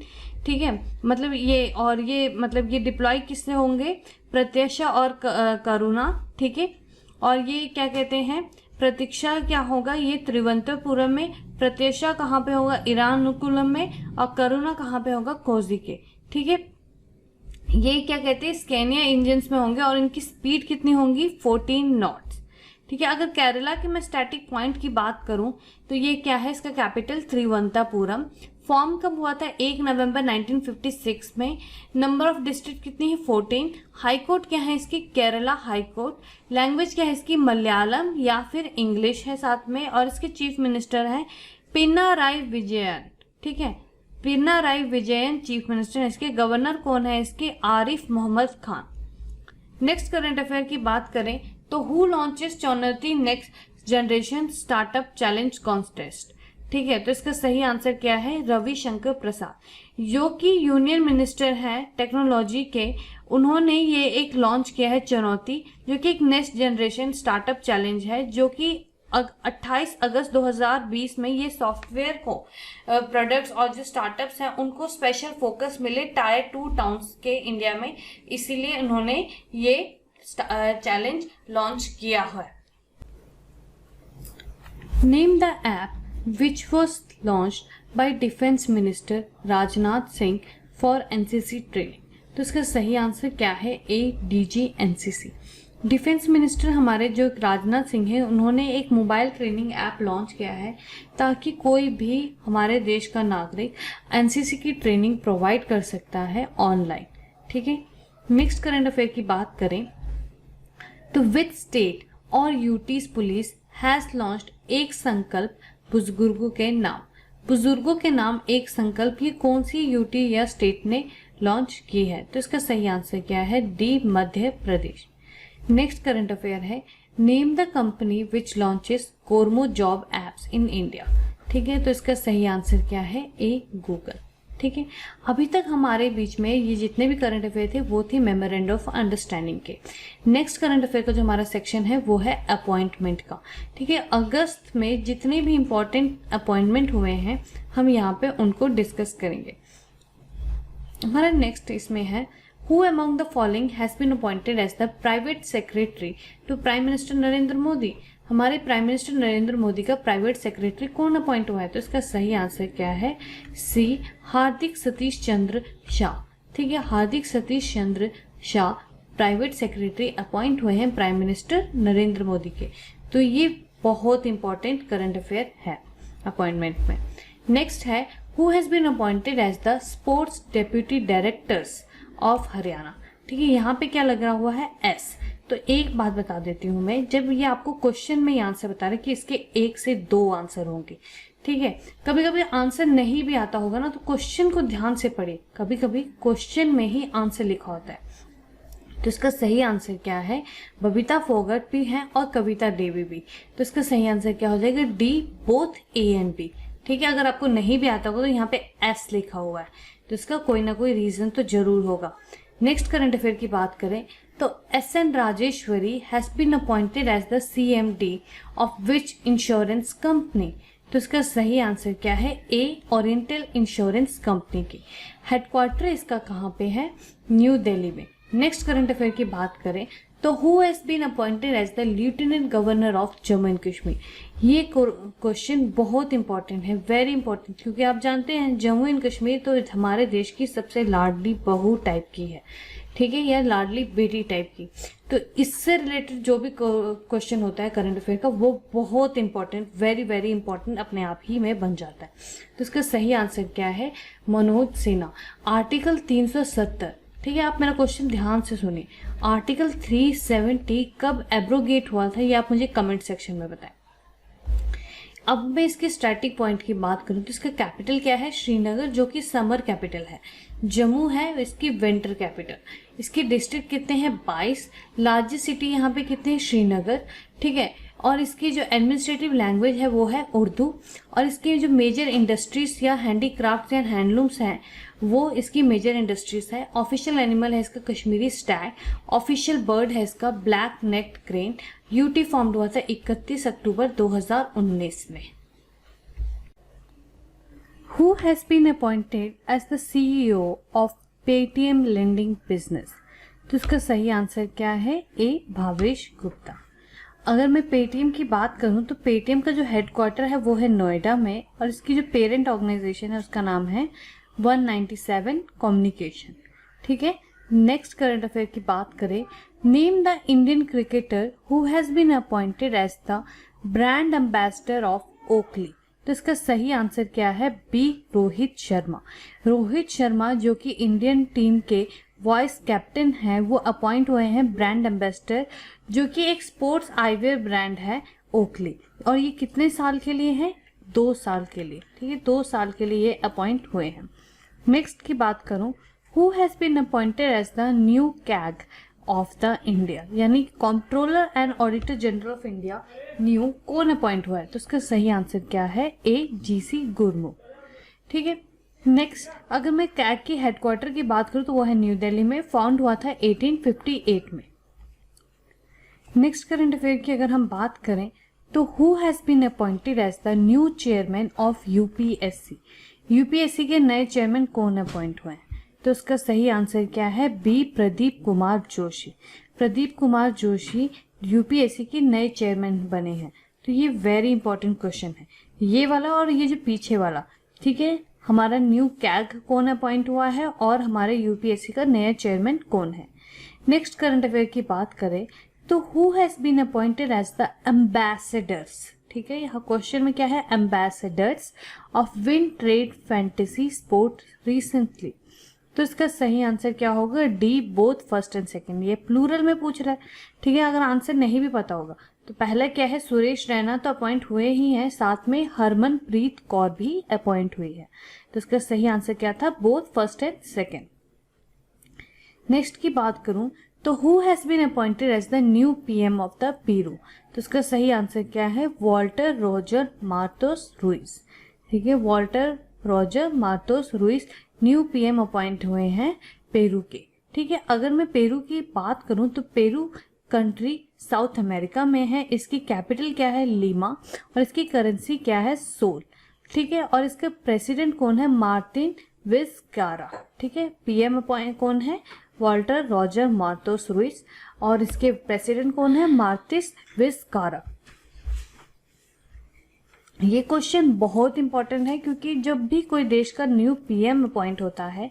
ठीक है, मतलब ये डिप्लॉय किससे होंगे, प्रत्याशा और करुणा। ठीक है, और ये क्या कहते हैं, प्रतीक्षा क्या होगा, ये त्रिवंतपुरम में, प्रत्याशा कहाँ पे होगा, इरानुकुलम में, और करुणा कहाँ पे होगा, कोझिके। ठीक है, ये क्या कहते हैं, स्कैनिया इंजन्स में होंगे, और इनकी स्पीड कितनी होंगी, 14 नॉट्स। ठीक है, अगर केरला के मैं स्टैटिक पॉइंट की बात करूं तो ये क्या है, इसका कैपिटल त्रिवंतपुरम। फॉर्म कब हुआ था, 1 नवंबर 1956 में। नंबर ऑफ डिस्ट्रिक्ट कितनी है, 14। हाई कोर्ट क्या है इसकी, केरला हाई कोर्ट। लैंग्वेज क्या है इसकी, मलयालम या फिर इंग्लिश है साथ में, और इसके चीफ मिनिस्टर है पिनाराई विजयन। ठीक है, पिनाराई विजयन चीफ मिनिस्टर है इसके। गवर्नर कौन है इसके, Arif Mohammad Khan. Next current affair की बात करें तो who launches Chunauti next generation startup challenge contest. ठीक है, तो इसका सही आंसर क्या है, रविशंकर प्रसाद, जो कि यूनियन मिनिस्टर हैं टेक्नोलॉजी के। उन्होंने ये एक लॉन्च किया है चुनौती, जो कि एक नेक्स्ट जनरेशन स्टार्टअप चैलेंज है, जो कि 28 अगस्त 2020 में ये सॉफ्टवेयर को प्रोडक्ट्स और जो स्टार्टअप्स हैं उनको स्पेशल फोकस मिले टायर 2 टाउन्स के इंडिया में, इसीलिए उन्होंने ये चैलेंज लॉन्च किया है। Name the app which was launched by Defense Minister Rajnath Singh for NCC training, तो इसका सही आंसर क्या है, ए, DG NCC। डिफेंस मिनिस्टर हमारे जो राजनाथ सिंह हैं, उन्होंने एक मोबाइल ट्रेनिंग ऐप लॉन्च किया है, ताकि कोई भी हमारे देश का नागरिक एनसीसी की ट्रेनिंग प्रोवाइड कर सकता है ऑनलाइन। ठीक है, नेक्स्ट करंट अफेयर की बात करें तो विच स्टेट और यूटीज पुलिस हैज लॉन्च्ड एक संकल्प बुजुर्गों के नाम, बुजुर्गों के नाम एक संकल्प, ये कौन सी यूटी या स्टेट ने लॉन्च की है, तो इसका सही आंसर क्या है, D, Madhya Pradesh. Next current affair है name the company which launches Kormo job apps in India. ठीक है, तो इसका सही आंसर क्या है, ए, गूगल। ठीक है, अभी तक हमारे बीच में ये जितने भी करंट अफेयर थे वो थे मेमोरेंडम ऑफ अंडरस्टैंडिंग के। नेक्स्ट करंट अफेयर का जो हमारा सेक्शन है वो है अपॉइंटमेंट का। ठीक है, अगस्त में जितने भी इंपॉर्टेंट अपॉइंटमेंट हुए हैं हम यहाँ पे उनको डिस्कस करेंगे। हमारा नेक्स्ट इसमें है who among the following has been appointed as the private secretary to prime minister Narendra Modi. हमारे प्राइम मिनिस्टर नरेंद्र मोदी का प्राइवेट सेक्रेटरी कौन अपॉइंट हुआ है? तो इसका सही आंसर क्या है? सी, हार्दिक सतीश चंद्र शाह। ठीक है, हार्दिक Satish Chandra Shah private secretary appoint हुए हैं प्राइम मिनिस्टर नरेंद्र मोदी के। तो ये बहुत इंपॉर्टेंट करंट अफेयर है अपॉइंटमेंट में। नेक्स्ट है, who has been appointed as the sports deputy directors of Haryana. ठीक है, यहाँ पे क्या लगा हुआ है? एस। तो एक बात बता देती हूँ मैं, जब ये आपको क्वेश्चन में आंसर बता रहे कि इसके 1 से 2 आंसर होंगे। ठीक है, कभी कभी आंसर नहीं भी आता होगा ना, तो क्वेश्चन को ध्यान से पढ़िए। कभी कभी क्वेश्चन में ही आंसर लिखा होता है। तो इसका सही आंसर क्या है? बबीता फोगट भी है और कविता देवी भी। तो इसका सही आंसर क्या हो जाएगा? D, both A and B. ठीक है, अगर आपको नहीं भी आता होगा तो यहाँ पे एस लिखा हुआ है, तो इसका कोई ना कोई रीजन तो जरूर होगा। नेक्स्ट करंट अफेयर की बात करें तो S N. Rajeshwari has been appointed as the CMD of which insurance company. तो इसका सही आंसर क्या है? ए, ओरिएंटल इंश्योरेंस कंपनी की। हेडक्वार्टर इसका कहाँ पे है? न्यू दिल्ली में। नेक्स्ट करंट अफेयर की बात करें तो who has been appointed as the lieutenant governor of Jammu and Kashmir. ये क्वेश्चन बहुत इंपॉर्टेंट है, वेरी इंपॉर्टेंट, क्योंकि आप जानते हैं जम्मू एंड कश्मीर तो हमारे देश की सबसे लाडली बहू टाइप की है। ठीक है, या लाडली बेटी टाइप की। तो इससे रिलेटेड जो भी क्वेश्चन होता है करंट अफेयर का, वो बहुत इंपॉर्टेंट, वेरी वेरी इंपॉर्टेंट अपने आप ही में बन जाता है। तो इसका सही आंसर क्या है? मनोज सिन्हा। आर्टिकल 370। ठीक है, आप मेरा क्वेश्चन ध्यान से सुनिए। आर्टिकल 370 कब एब्रोगेट हुआ था, ये आप मुझे कमेंट सेक्शन में बताएं। अब मैं इसके स्टैटिक पॉइंट की बात करूं तो इसका कैपिटल क्या है? श्रीनगर, जो कि समर कैपिटल है। जम्मू है इसकी विंटर कैपिटल। इसके डिस्ट्रिक्ट कितने हैं? 22। लार्जेस्ट सिटी यहाँ पे कितने हैं? श्रीनगर। ठीक है, और इसकी जो एडमिनिस्ट्रेटिव लैंग्वेज है वो है उर्दू। और इसके जो मेजर इंडस्ट्रीज या हैंडीक्राफ्ट या हैंडलूम्स हैं वो इसकी मेजर इंडस्ट्रीज है। ऑफिशियल एनिमल है इसका कश्मीरी स्टैग। ऑफिशियल बर्ड है इसका black necked crane. UT formed हुआ था 31 अक्टूबर 2019 में। Who has been appointed as the CEO of Paytm lending business. तो इसका सही आंसर क्या है? ए, भावेश गुप्ता। अगर मैं पेटीएम की बात करूं तो पेटीएम का जो हेडक्वार्टर है वो है नोएडा में, और इसकी जो पेरेंट ऑर्गेनाइजेशन है उसका नाम है 197 कम्युनिकेशन। ठीक है, नेक्स्ट करंट अफेयर की बात करें, name the Indian cricketer who has been appointed as the brand ambassador of Oakley. तो इसका सही आंसर क्या है? बी, रोहित शर्मा। रोहित शर्मा जो कि इंडियन टीम के वाइस कैप्टन हैं, वो अपॉइंट हुए हैं ब्रांड एम्बेसडर, जो कि एक स्पोर्ट्स आईवेयर ब्रांड है ओकली। और ये कितने साल के लिए है? 2 साल के लिए। ठीक है, 2 साल के लिए ये अपॉइंट हुए हैं। नेक्स्ट की बात करूं, who has been appointed as the new CAG of the India, यानी controller and auditor general of India new कौन अपॉइंट हुआ है? तो इसका सही आंसर क्या है? ए, GC गुरमू। ठीक है, नेक्स्ट अगर मैं कैग की हेडक्वार्टर की बात करूं तो वो है न्यू दिल्ली में। फाउंड हुआ था 1858 में। नेक्स्ट करंट अफेयर की अगर हम बात करें तो who has been appointed as the new chairman of UPSC। UPSC के नए चेयरमैन कौन अपॉइंट हुए हैं? तो उसका सही आंसर क्या है? बी, प्रदीप कुमार जोशी। प्रदीप कुमार जोशी UPSC के नए चेयरमैन बने हैं। तो ये वेरी इंपॉर्टेंट क्वेश्चन है, ये वाला और ये जो पीछे वाला। ठीक है, हमारा न्यू कैग कौन अपॉइंट हुआ है और हमारे UPSC का नया चेयरमैन कौन है। नेक्स्ट करंट अफेयर की बात करें तो who has been appointed as the ambassadors. ठीक है, यहाँ क्वेश्चन में क्या है? Ambassadors of win trade fantasy sport recently. तो इसका सही आंसर क्या होगा? D, both first and second. ये प्लूरल में पूछ रहा है। ठीक है, अगर आंसर नहीं भी पता होगा तो पहला क्या है? सुरेश रैना तो अपॉइंट हुए ही हैं, साथ में हरमनप्रीत कौर भी अपॉइंट हुई है। तो इसका सही आंसर क्या था? Both first and second. Next की बात करूं तो who has been appointed as the new PM of the Peru. तो इसका सही आंसर क्या है? Walter Roger Martos Ruiz. ठीक है, Walter Roger Martos Ruiz new PM appoint हुए हैं पेरू के। ठीक है, अगर मैं पेरू की बात करूं तो पेरू कंट्री साउथ अमेरिका में है। इसकी कैपिटल क्या है? लीमा। और इसकी करेंसी क्या है? सोल। ठीक है, और इसका प्रेसिडेंट कौन है? मार्टिन विस्कारा। ठीक है, PM अपॉइंट कौन है? Walter Roger Martos Ruiz. और इसके प्रेसिडेंट कौन है? मार्टिस विस्कारा। ये क्वेश्चन बहुत इंपॉर्टेंट है क्योंकि जब भी कोई देश का न्यू पीएम अपॉइंट होता है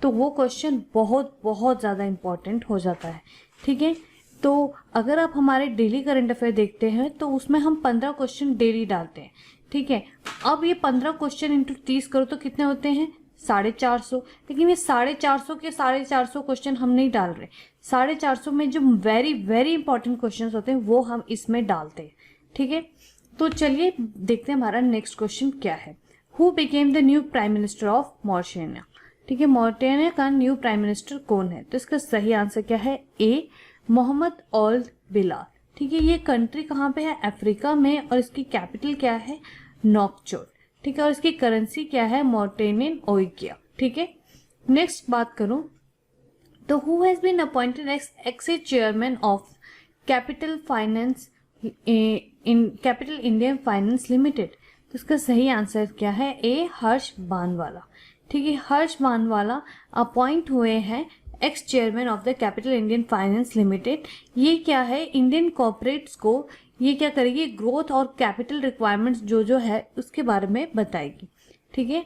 तो वो क्वेश्चन बहुत बहुत ज़्यादा इंपॉर्टेंट हो जाता है। ठीक है, तो अगर आप हमारे डेली करंट अफेयर देखते हैं तो उसमें हम 15 क्वेश्चन डेली डालते हैं। ठीक है, अब ये 15 क्वेश्चन इंटू 30 करो तो कितने होते हैं? 450। लेकिन ये 450 के 450 क्वेश्चन हम नहीं डाल रहे। 450 में जो वेरी वेरी इंपॉर्टेंट क्वेश्चन होते हैं वो हम इसमें डालते हैं। ठीक है, तो चलिए देखते हैं हमारा नेक्स्ट क्वेश्चन क्या है। Who became the new prime minister of Mauritania? ठीक है, मॉरिशनिया का न्यू प्राइम मिनिस्टर कौन है? तो इसका सही आंसर क्या है? ए मोहम्मद ओल्ड बिलाल। ठीक है, ये कंट्री कहाँ पे है? अफ्रीका में, और इसकी कैपिटल क्या है? नौकचोट। ठीक है, और इसकी करेंसी क्या है? मॉरिटेनियन ओइकिया। ठीक है, नेक्स्ट बात करूं तो who has been appointed ex chairman of capital finance in capital Indian finance limited? तो इसका सही आंसर क्या है? ए हर्ष बानवाला। ठीक है, हर्ष बानवाला अपॉइंट हुए हैं x chairman of the capital Indian finance limited. ये क्या है? इंडियन कॉर्पोरेट्स को ये क्या करेगी? ग्रोथ और कैपिटल रिक्वायरमेंट्स जो है उसके बारे में बताएगी। ठीक है,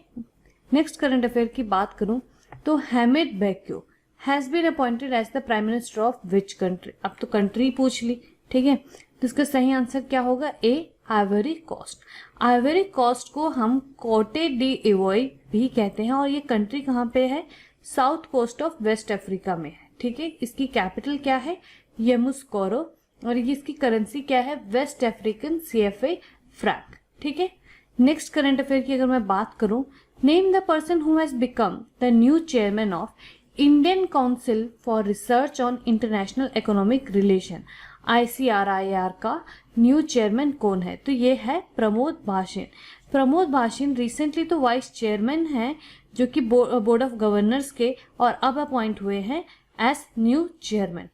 नेक्स्ट करंट अफेयर की बात करूं तो Hamed Bakayoko has been appointed as the prime minister of which country? अब तो कंट्री पूछ ली। ठीक है, तो इसका सही आंसर क्या होगा? ए आइवरी कोस्ट। आइवरी कोस्ट को हम कोटे डी इवोई भी कहते हैं और ये कंट्री कहाँ पे है? South coast of west Africa में है। ठीक है, इसकी कैपिटल क्या है? यमुस्कोरो, और ये इसकी करेंसी क्या है? West African CFA franc. ठीक है, नेक्स्ट करंट अफेयर की अगर मैं बात करूं, name the person who has become the new chairman of Indian council for research on international economic relation. ICRIR का न्यू चेयरमैन कौन है? तो ये है प्रमोद भाषिन। प्रमोद भाषिन रिसेंटली तो वाइस चेयरमैन हैं जो कि बोर्ड ऑफ गवर्नर्स के, और अब अपॉइंट हुए हैं as new chairman.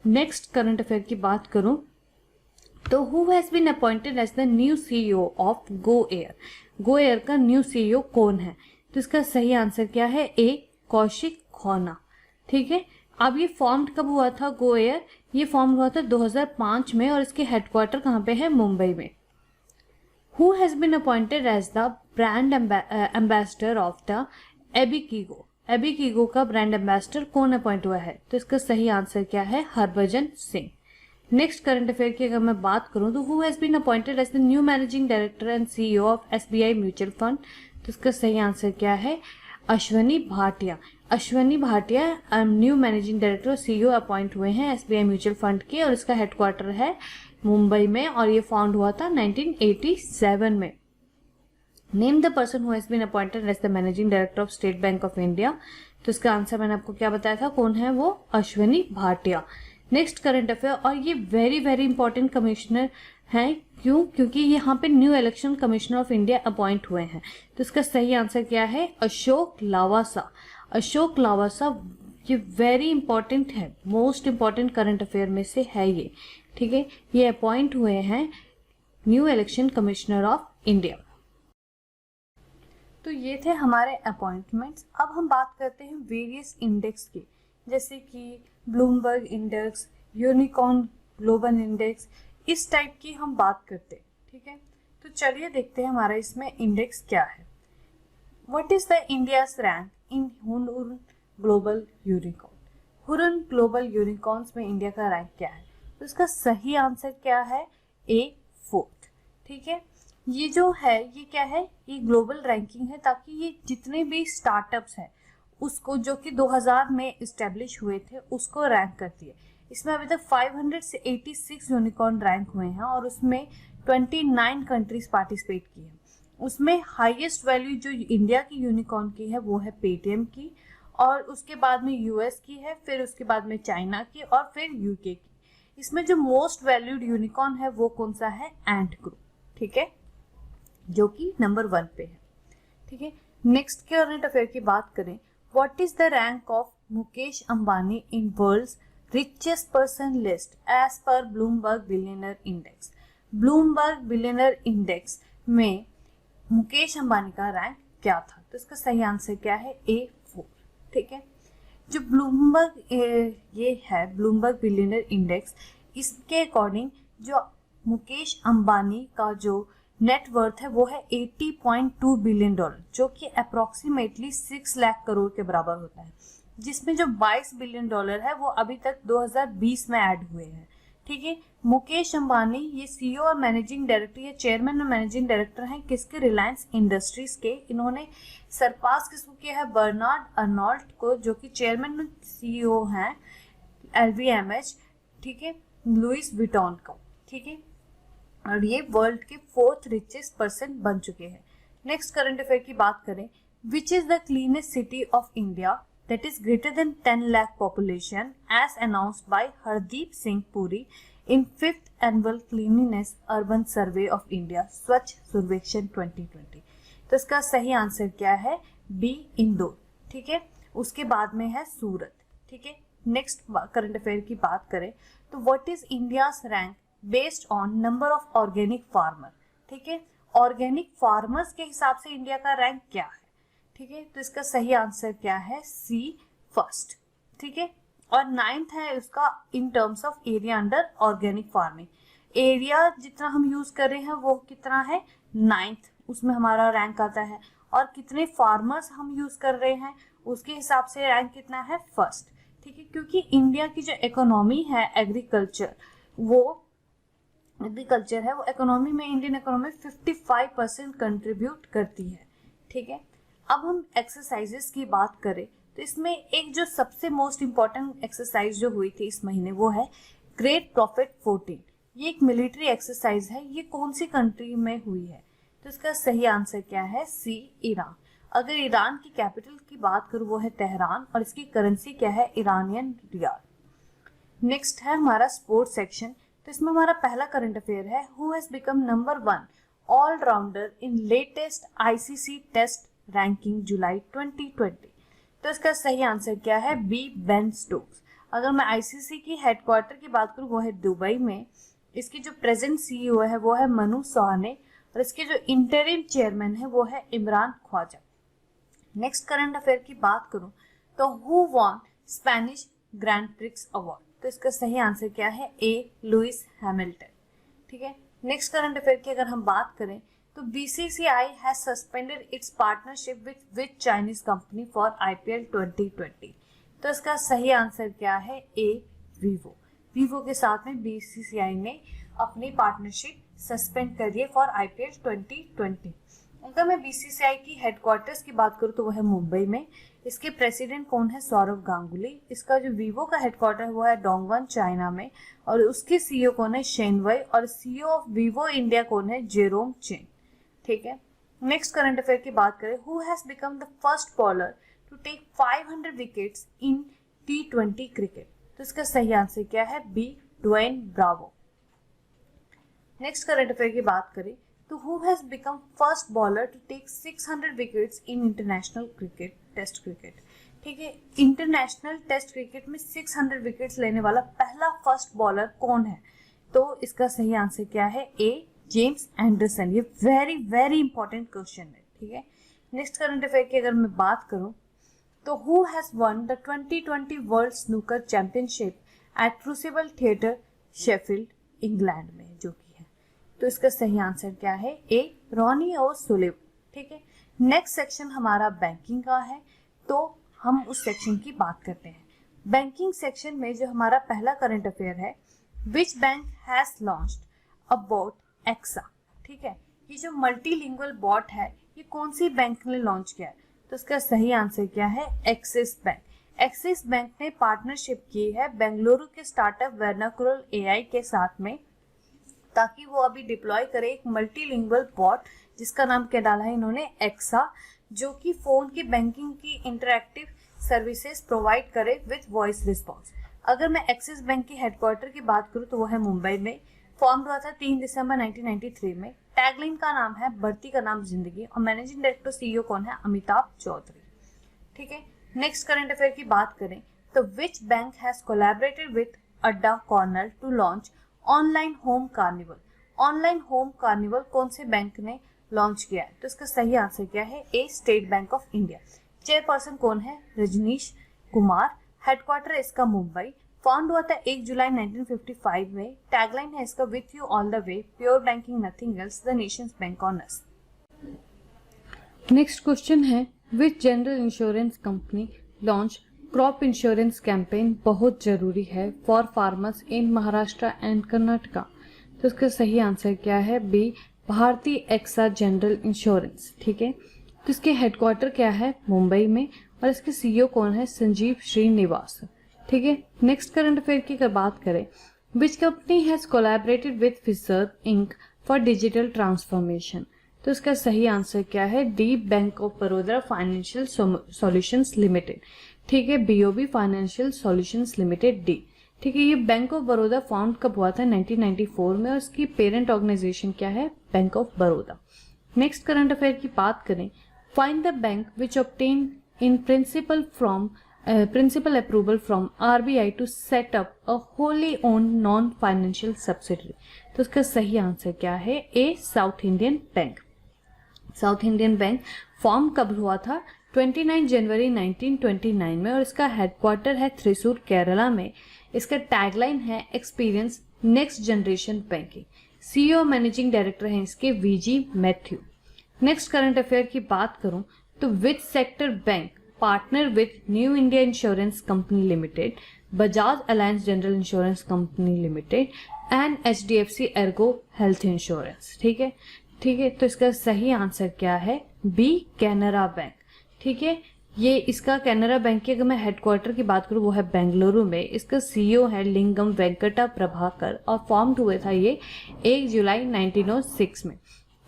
Next current affair की बात करूं तो who has been appointed as the new CEO of Go Air? Go Air का न्यू CEO कौन है? तो इसका सही आंसर क्या है? ए कौशिक खन्ना। ठीक है, अब ये फॉर्म कब हुआ था? गो एयर ये फॉर्म हुआ था 2005 में, और इसके हेडक्वार्टर कहाँ पे है? मुंबई में। Who has been appointed as the brand ambassador of the एबिकीगो? एबिकीगो का ब्रांड एम्बेसडर कौन अपॉइंट हुआ है? तो इसका सही आंसर क्या है? Harbhajan Singh. Next current affair की अगर मैं बात करूं तो who has been appointed as the new managing director and CEO of SBI mutual fund? तो इसका सही आंसर क्या है? Ashwani Bhatia. Ashwani Bhatia new managing director और CEO अपॉइंट हुए हैं SBI म्यूचुअल फंड के, और इसका हेडक्वार्टर है मुंबई में, और ये फाउंड हुआ था 1987 में। Name the person who has been appointed as the managing director of State Bank of India? तो इसका आंसर मैंने आपको क्या बताया था? कौन है वो? Ashwani Bhatia. Next current affair, और ये वेरी वेरी इंपॉर्टेंट कमिश्नर हैं। क्यों? क्योंकि यहाँ पे new election commissioner of India appoint हुए हैं। तो इसका सही आंसर क्या है? अशोक लावासा। अशोक लावासा ये वेरी इंपॉर्टेंट है, मोस्ट इंपॉर्टेंट करंट अफेयर में से है ये। ठीक है, ये अपॉइंट हुए हैं new election commissioner of India. तो ये थे हमारे अपॉइंटमेंट्स। अब हम बात करते हैं वेरियस इंडेक्स की, जैसे कि Bloomberg index, unicorn global index, इस टाइप की हम बात करते हैं। ठीक है, तो चलिए देखते हैं हमारा इसमें इंडेक्स क्या है। What is the India's rank in Hurun global unicorn? Hurun global unicorns में इंडिया का रैंक क्या है? तो इसका सही आंसर क्या है? ए 4th। ठीक है, ये जो है ये क्या है? ये ग्लोबल रैंकिंग है, ताकि ये जितने भी स्टार्टअप्स हैं उसको, जो कि 2000 में इस्टेब्लिश हुए थे, उसको रैंक करती है। इसमें अभी तक 586 यूनिकॉर्न रैंक हुए हैं, और उसमें 29 कंट्रीज पार्टिसिपेट की है। उसमें हाईएस्ट वैल्यू जो इंडिया की यूनिकॉर्न की है वो है पेटीएम की, और उसके बाद में US की है, फिर उसके बाद में चाइना की, और फिर UK की। इसमें जो मोस्ट वैल्यूड यूनिकॉर्न है वो कौन सा है? Ant group. ठीक है, जो कि नंबर 1 पे है। ठीक है, नेक्स्ट करंट अफेयर की बात करें, what is the rank of Mukesh Ambani in world's richest person list as per Bloomberg billionaire index? Bloomberg billionaire index में मुकेश अंबानी का रैंक क्या था? तो इसका सही आंसर क्या है? A 4। ठीक है, जो ब्लूमबर्ग ये है ब्लूमबर्ग बिलियनर इंडेक्स, इसके अकॉर्डिंग जो मुकेश अंबानी का जो नेट वर्थ है वो है 80.2 बिलियन डॉलर, जो कि अप्रोक्सीमेटली 6 लाख करोड़ के बराबर होता है, जिसमें जो 22 बिलियन डॉलर है वो अभी तक 2020 में ऐड हुए हैं। ठीक है, मुकेश अंबानी ये सीईओ और मैनेजिंग डायरेक्टर या चेयरमैन और मैनेजिंग डायरेक्टर हैं किसके, रिलायंस इंडस्ट्रीज के। इन्होंने सरपास किसको किया है, बर्नार्ड अर्नोल्ट को, जो कि चेयरमैन और सीईओ हैं LVMH, ठीक है, लुइस विटॉन को। ठीक है, और ये वर्ल्ड के 4th रिचेस्ट पर्सन बन चुके हैं। नेक्स्ट करंट अफेयर की बात करें, विच is the cleanest city of India that is greater than 10 lakh population as announced by Hardeep Singh Puri in 5th annual cleanliness urban survey of India स्वच्छ सर्वेक्षण 2020। तो इसका सही आंसर क्या है, बी इंदौर। ठीक है, उसके बाद में है सूरत। ठीक है, नेक्स्ट करंट अफेयर की बात करें तो what is India's rank based on number of organic farmer. ठीक है, ऑर्गेनिक फार्मर्स के हिसाब से इंडिया का रैंक क्या है। ठीक है, तो इसका सही आंसर क्या है, सी फर्स्ट। ठीक है, और 9th है उसका in terms of area under organic farming. Area जितना हम यूज कर रहे हैं वो कितना है, 9th, उसमें हमारा रैंक आता है, और कितने फार्मर्स हम यूज कर रहे हैं उसके हिसाब से रैंक कितना है, फर्स्ट। ठीक है, क्योंकि इंडिया की जो इकोनॉमी है एग्रीकल्चर है वो इकोनॉमी में, इंडियन इकोनॉमी 55% कंट्रीब्यूट करती है। ठीक है, अब हम एक्सरसाइजेस की बात करें तो इसमें एक जो सबसे मोस्ट इम्पॉर्टेंट एक्सरसाइज जो हुई थी इस महीने वो है ग्रेट प्रॉफिट 14। ये एक मिलिट्री एक्सरसाइज है, ये कौन सी कंट्री में हुई है, तो इसका सही आंसर क्या है, सी ईरान। अगर ईरान की कैपिटल की बात करूँ वो है तेहरान, और इसकी करेंसी क्या है, ईरानियन रियाल। नेक्स्ट है हमारा स्पोर्ट्स सेक्शन, तो इसमें हमारा पहला करंट अफेयर है, who has become number 1 allrounder in latest ICC test ranking July 2020। तो इसका सही आंसर क्या है, बी बेन स्टोक्स। अगर मैं ICC की हेडक्वार्टर की बात करूँ वो है दुबई में, इसकी जो प्रेजेंट CEO है वो है मनु सोहाने, और इसके जो इंटरिम चेयरमैन है वो है Imran Khwaja. Next current affair की बात करूं तो who won Spanish Grand Prix award, तो इसका सही आंसर क्या है, ए लुइस हैमिल्टन। ठीक है, नेक्स्ट करंट अफेयर की अगर हम बात करें तो BCCI has suspended its partnership with Chinese company for IPL 2020। तो इसका सही आंसर क्या है, ए वीवो के साथ में BCCI ने अपनी पार्टनरशिप सस्पेंड कर दी फॉर IPL 2020। अगर मैं BCCI की हेडक्वार्टर्स की बात करूँ तो वो है मुंबई में, इसके प्रेसिडेंट कौन है, सौरव गांगुली। इसका जो वीवो का हेडक्वार्टर है वो है डोंगवन चाइना में, और उसके CEO कौन है, शेन वई, और CEO ऑफ वीवो इंडिया कौन है, जेरोम चेन। ठीक है, नेक्स्ट करंट अफेयर की बात करें, who has become the first bowler to take 500 wickets in T20 cricket, तो इसका सही आंसर क्या है, B Dwayne Bravo. Next current affair की बात करें तो who has become first bowler to take 600 wickets in international cricket test cricket. ठीक है, इंटरनेशनल टेस्ट क्रिकेट में 600 विकेट्स लेने वाला पहला फर्स्ट बॉलर कौन है, तो इसका सही आंसर क्या है, ए जेम्स एंडरसन। ये वेरी वेरी इंपॉर्टेंट क्वेश्चन है। ठीक है, नेक्स्ट करंट अफेयर की अगर मैं बात करूं तो who has won the 2020 world snooker championship at Crucible theatre Sheffield England में, जो कि है, तो इसका सही आंसर क्या है, ए रॉनी और सुलेव। ठीक है, नेक्स्ट सेक्शन हमारा बैंकिंग का है, तो हम उस सेक्शन की बात करते हैं। बैंकिंग सेक्शन में जो हमारा पहला करंट अफेयर है, which bank has launched a bot Axa. ठीक है, ये जो मल्टीलिंगुअल बॉट है ये कौन सी बैंक ने लॉन्च किया है, तो इसका सही आंसर क्या है, एक्सिस बैंक। एक्सिस बैंक ने पार्टनरशिप की है बेंगलुरु के स्टार्टअप वर्नाकुलर AI के साथ में, ताकि वो अभी डिप्लॉय करे एक मल्टीलिंगुअल बॉट जिसका नाम क्या डाला है इन्होंने, एक्सा, जो कि फोन की बैंकिंग की इंटरैक्टिव सर्विसेज प्रोवाइड करे विद वॉइस रिस्पॉन्स। अगर मैं एक्सिस बैंक की हेडक्वार्टर की बात करूँ तो वो है मुंबई में, फॉर्म हुआ था 3 दिसंबर 1993 में। टैगलाइन का नाम है बढ़ती का नाम जिंदगी, और मैनेजिंग डायरेक्टर CEO कौन है, अमिताभ चौधरी। ठीक है, नेक्स्ट करंट अफेयर की बात करें तो which bank has collaborated with Adda corner to launch online home carnival. Online home carnival कौन से बैंक ने लॉन्च किया है, तो इसका सही आंसर क्या है, A State Bank of India. Chairperson कौन है, रजनीश कुमार। हेडक्वार्टर इसका मुंबई, फाउंड हुआ था 1 जुलाई 1955 में। टैगलाइन है इसका with you all the way, pure banking nothing else, the nation's bank on us. Next question है which general insurance company launch crop insurance campaign, बहुत जरूरी है, for farmers in Maharashtra and Karnataka. तो इसका सही आंसर क्या है? बी, भारतीय एक्सा जनरल इंश्योरेंस। ठीक है, तो इसके हेडक्वार्टर क्या है? मुंबई में, और इसके सीईओ कौन है? संजीव श्रीनिवास। ठीक है, नेक्स्ट करंट अफेयर की अगर बात करें, which company has collaborated with Fiserv Inc for digital transformation. तो इसका सही आंसर क्या है? D, Bank of Baroda Financial Solutions Limited. ठीक है, BOB Financial Solutions Limited, D. ठीक है, ये बैंक ऑफ बड़ौदा फाउंड कब हुआ था? 1994 में, और इसकी पेरेंट ऑर्गेनाइजेशन क्या है? Bank of Baroda. Next current affair की बात करें, find the bank which obtain in principal approval from RBI to set up a wholly owned non-financial subsidiary। तो इसका सही आंसर क्या है? A, South Indian Bank. South Indian Bank form कब हुआ था? 29 जनवरी 1929 में, और इसका हेडक्वार्टर है थ्रिसूर, केरला में। इसका टैगलाइन है experience next generation banking. CEO managing director हैं इसके VG Mathew. Next current affair की बात करूं तो which sector bank partner with new India insurance company limited, Bajaj Allianz general insurance company limited and HDFC Ergo health insurance. ठीक है, ठीक है, तो इसका सही आंसर क्या है? B, Canara bank. ठीक है, ये इसका कैनरा बैंक की अगर मैं हेडक्वार्टर की बात करूं वो है बेंगलुरु में। इसका सीईओ है लिंगम वेंकटा प्रभाकर, और फॉर्म हुए था ये 1 जुलाई 1906 में।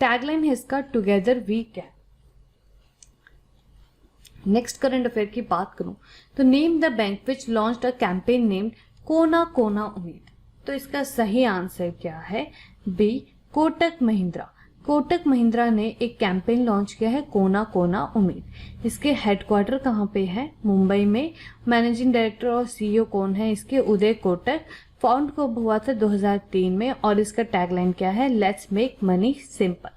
टैगलाइन है इसका together we can. Next current affair की बात करूं तो name the bank which launched a campaign named कोना कोना उम्मीद। तो इसका सही आंसर क्या है? बी, कोटक महिंद्रा। कोटक महिंद्रा ने एक कैंपेन लॉन्च किया है कोना कोना उम्मीद। इसके हेडक्वार्टर कहाँ पे है? मुंबई में। मैनेजिंग डायरेक्टर और सीईओ कौन है इसके? उदय कोटक। फाउंड कब हुआ था? 2003 में, और इसका टैगलाइन क्या है? Let's make money simple.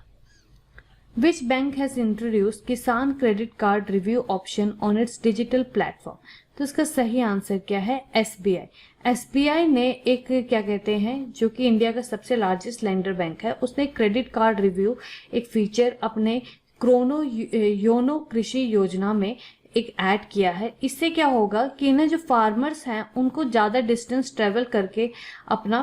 Which bank has introduced किसान credit card review option on it's digital platform? तो इसका सही आंसर क्या है? SBI। SBI ने एक क्या कहते हैं, जो कि इंडिया का सबसे लार्जेस्ट लेंडर बैंक है, उसने क्रेडिट कार्ड रिव्यू एक फीचर अपने योनो कृषि योजना में एक ऐड किया है। इससे क्या होगा कि ना जो फार्मर्स हैं उनको ज्यादा डिस्टेंस ट्रेवल करके अपना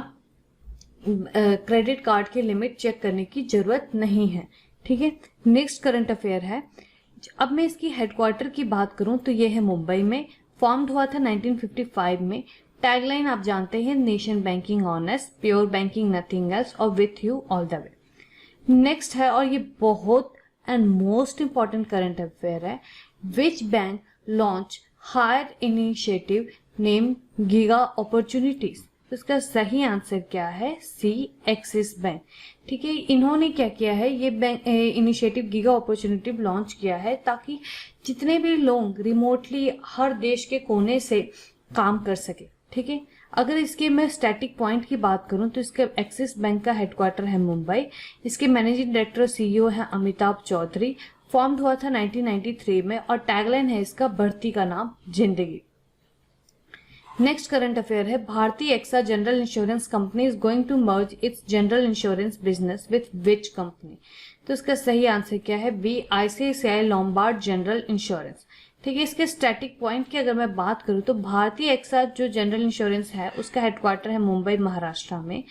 क्रेडिट कार्ड की लिमिट चेक करने की जरूरत नहीं है। ठीक है, नेक्स्ट करंट अफेयर है, अब मैं इसकी हेडक्वार्टर की बात करूं तो ये है मुंबई में। फॉर्म्ड हुआ था 1955 में। टैगलाइन आप जानते हैं, nation banking honest, pure banking nothing else, और with you all the way. Next है, और ये बहुत and most important current affair है, which bank launch hire initiative name giga opportunities. तो इसका सही आंसर क्या है? C, Axis bank. ठीक है, इन्होंने क्या किया है, ये bank initiative giga opportunity launch किया है ताकि जितने भी लोग रिमोटली हर देश के कोने से काम कर सके। ठीक है, अगर इसके मैं स्टैटिक पॉइंट की बात करूं तो इसके एक्सिस बैंक का हेडक्वार्टर है मुंबई। इसके मैनेजिंग डायरेक्टर सीईओ है अमिताभ चौधरी। फॉर्म्ड हुआ था 1993 में, और टैगलाइन है इसका बढ़ती का नाम जिंदगी। नेक्स्ट करंट अफेयर है, Bharatiya AXA general insurance company is going to merge its general insurance business with which company. तो इसका सही आंसर क्या है? B, ICICI Lombard general insurance. ठीक है, इसके स्टैटिक पॉइंट की अगर मैं बात करूं तो भारतीय एक्सा जो जनरल इंश्योरेंस है उसका हेडक्वार्टर है मुंबई महाराष्ट्र में।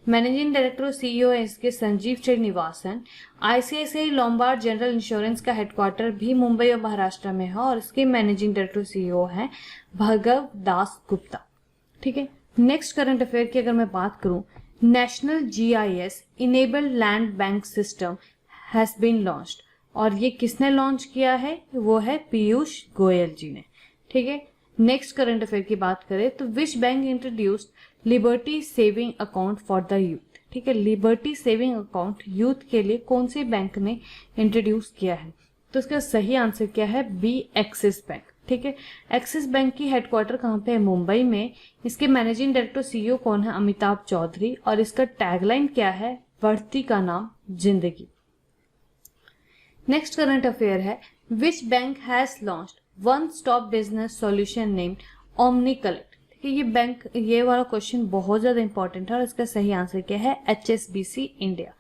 मैनेजिंग डायरेक्टर और सीईओ है इसके Sanjeev Srinivasan. ICICI Lombard general insurance का हेडक्वार्टर भी मुंबई और महाराष्ट्र में है, और इसके मैनेजिंग डायरेक्टर सीईओ है भार्गव दास गुप्ता। ठीक है, नेक्स्ट करंट अफेयर की अगर मैं बात करूं, national GIS enabled land bank system has been launched, और ये किसने लॉन्च किया है? वो है पीयूष गोयल जी ने। ठीक है, नेक्स्ट करंट अफेयर की बात करें तो which bank introduced liberty saving account for the youth. ठीक है, लिबर्टी सेविंग अकाउंट यूथ के लिए कौन से बैंक ने इंट्रोड्यूस किया है? तो इसका सही आंसर क्या है? B, Axis bank. ठीक है, एक्सिस बैंक की हेडक्वार्टर कहाँ पे है? मुंबई में। इसके मैनेजिंग डायरेक्टर सीईओ कौन है? अमिताभ चौधरी। और इसका टैगलाइन क्या है? बढ़ती का नाम जिंदगी। नेक्स्ट करंट अफेयर है, which bank has launched one stop business solution named omni collect. कि ये वाला क्वेश्चन बहुत ज़्यादा इंपॉर्टेंट है और इसका सही आंसर क्या है, HSBC इंडिया।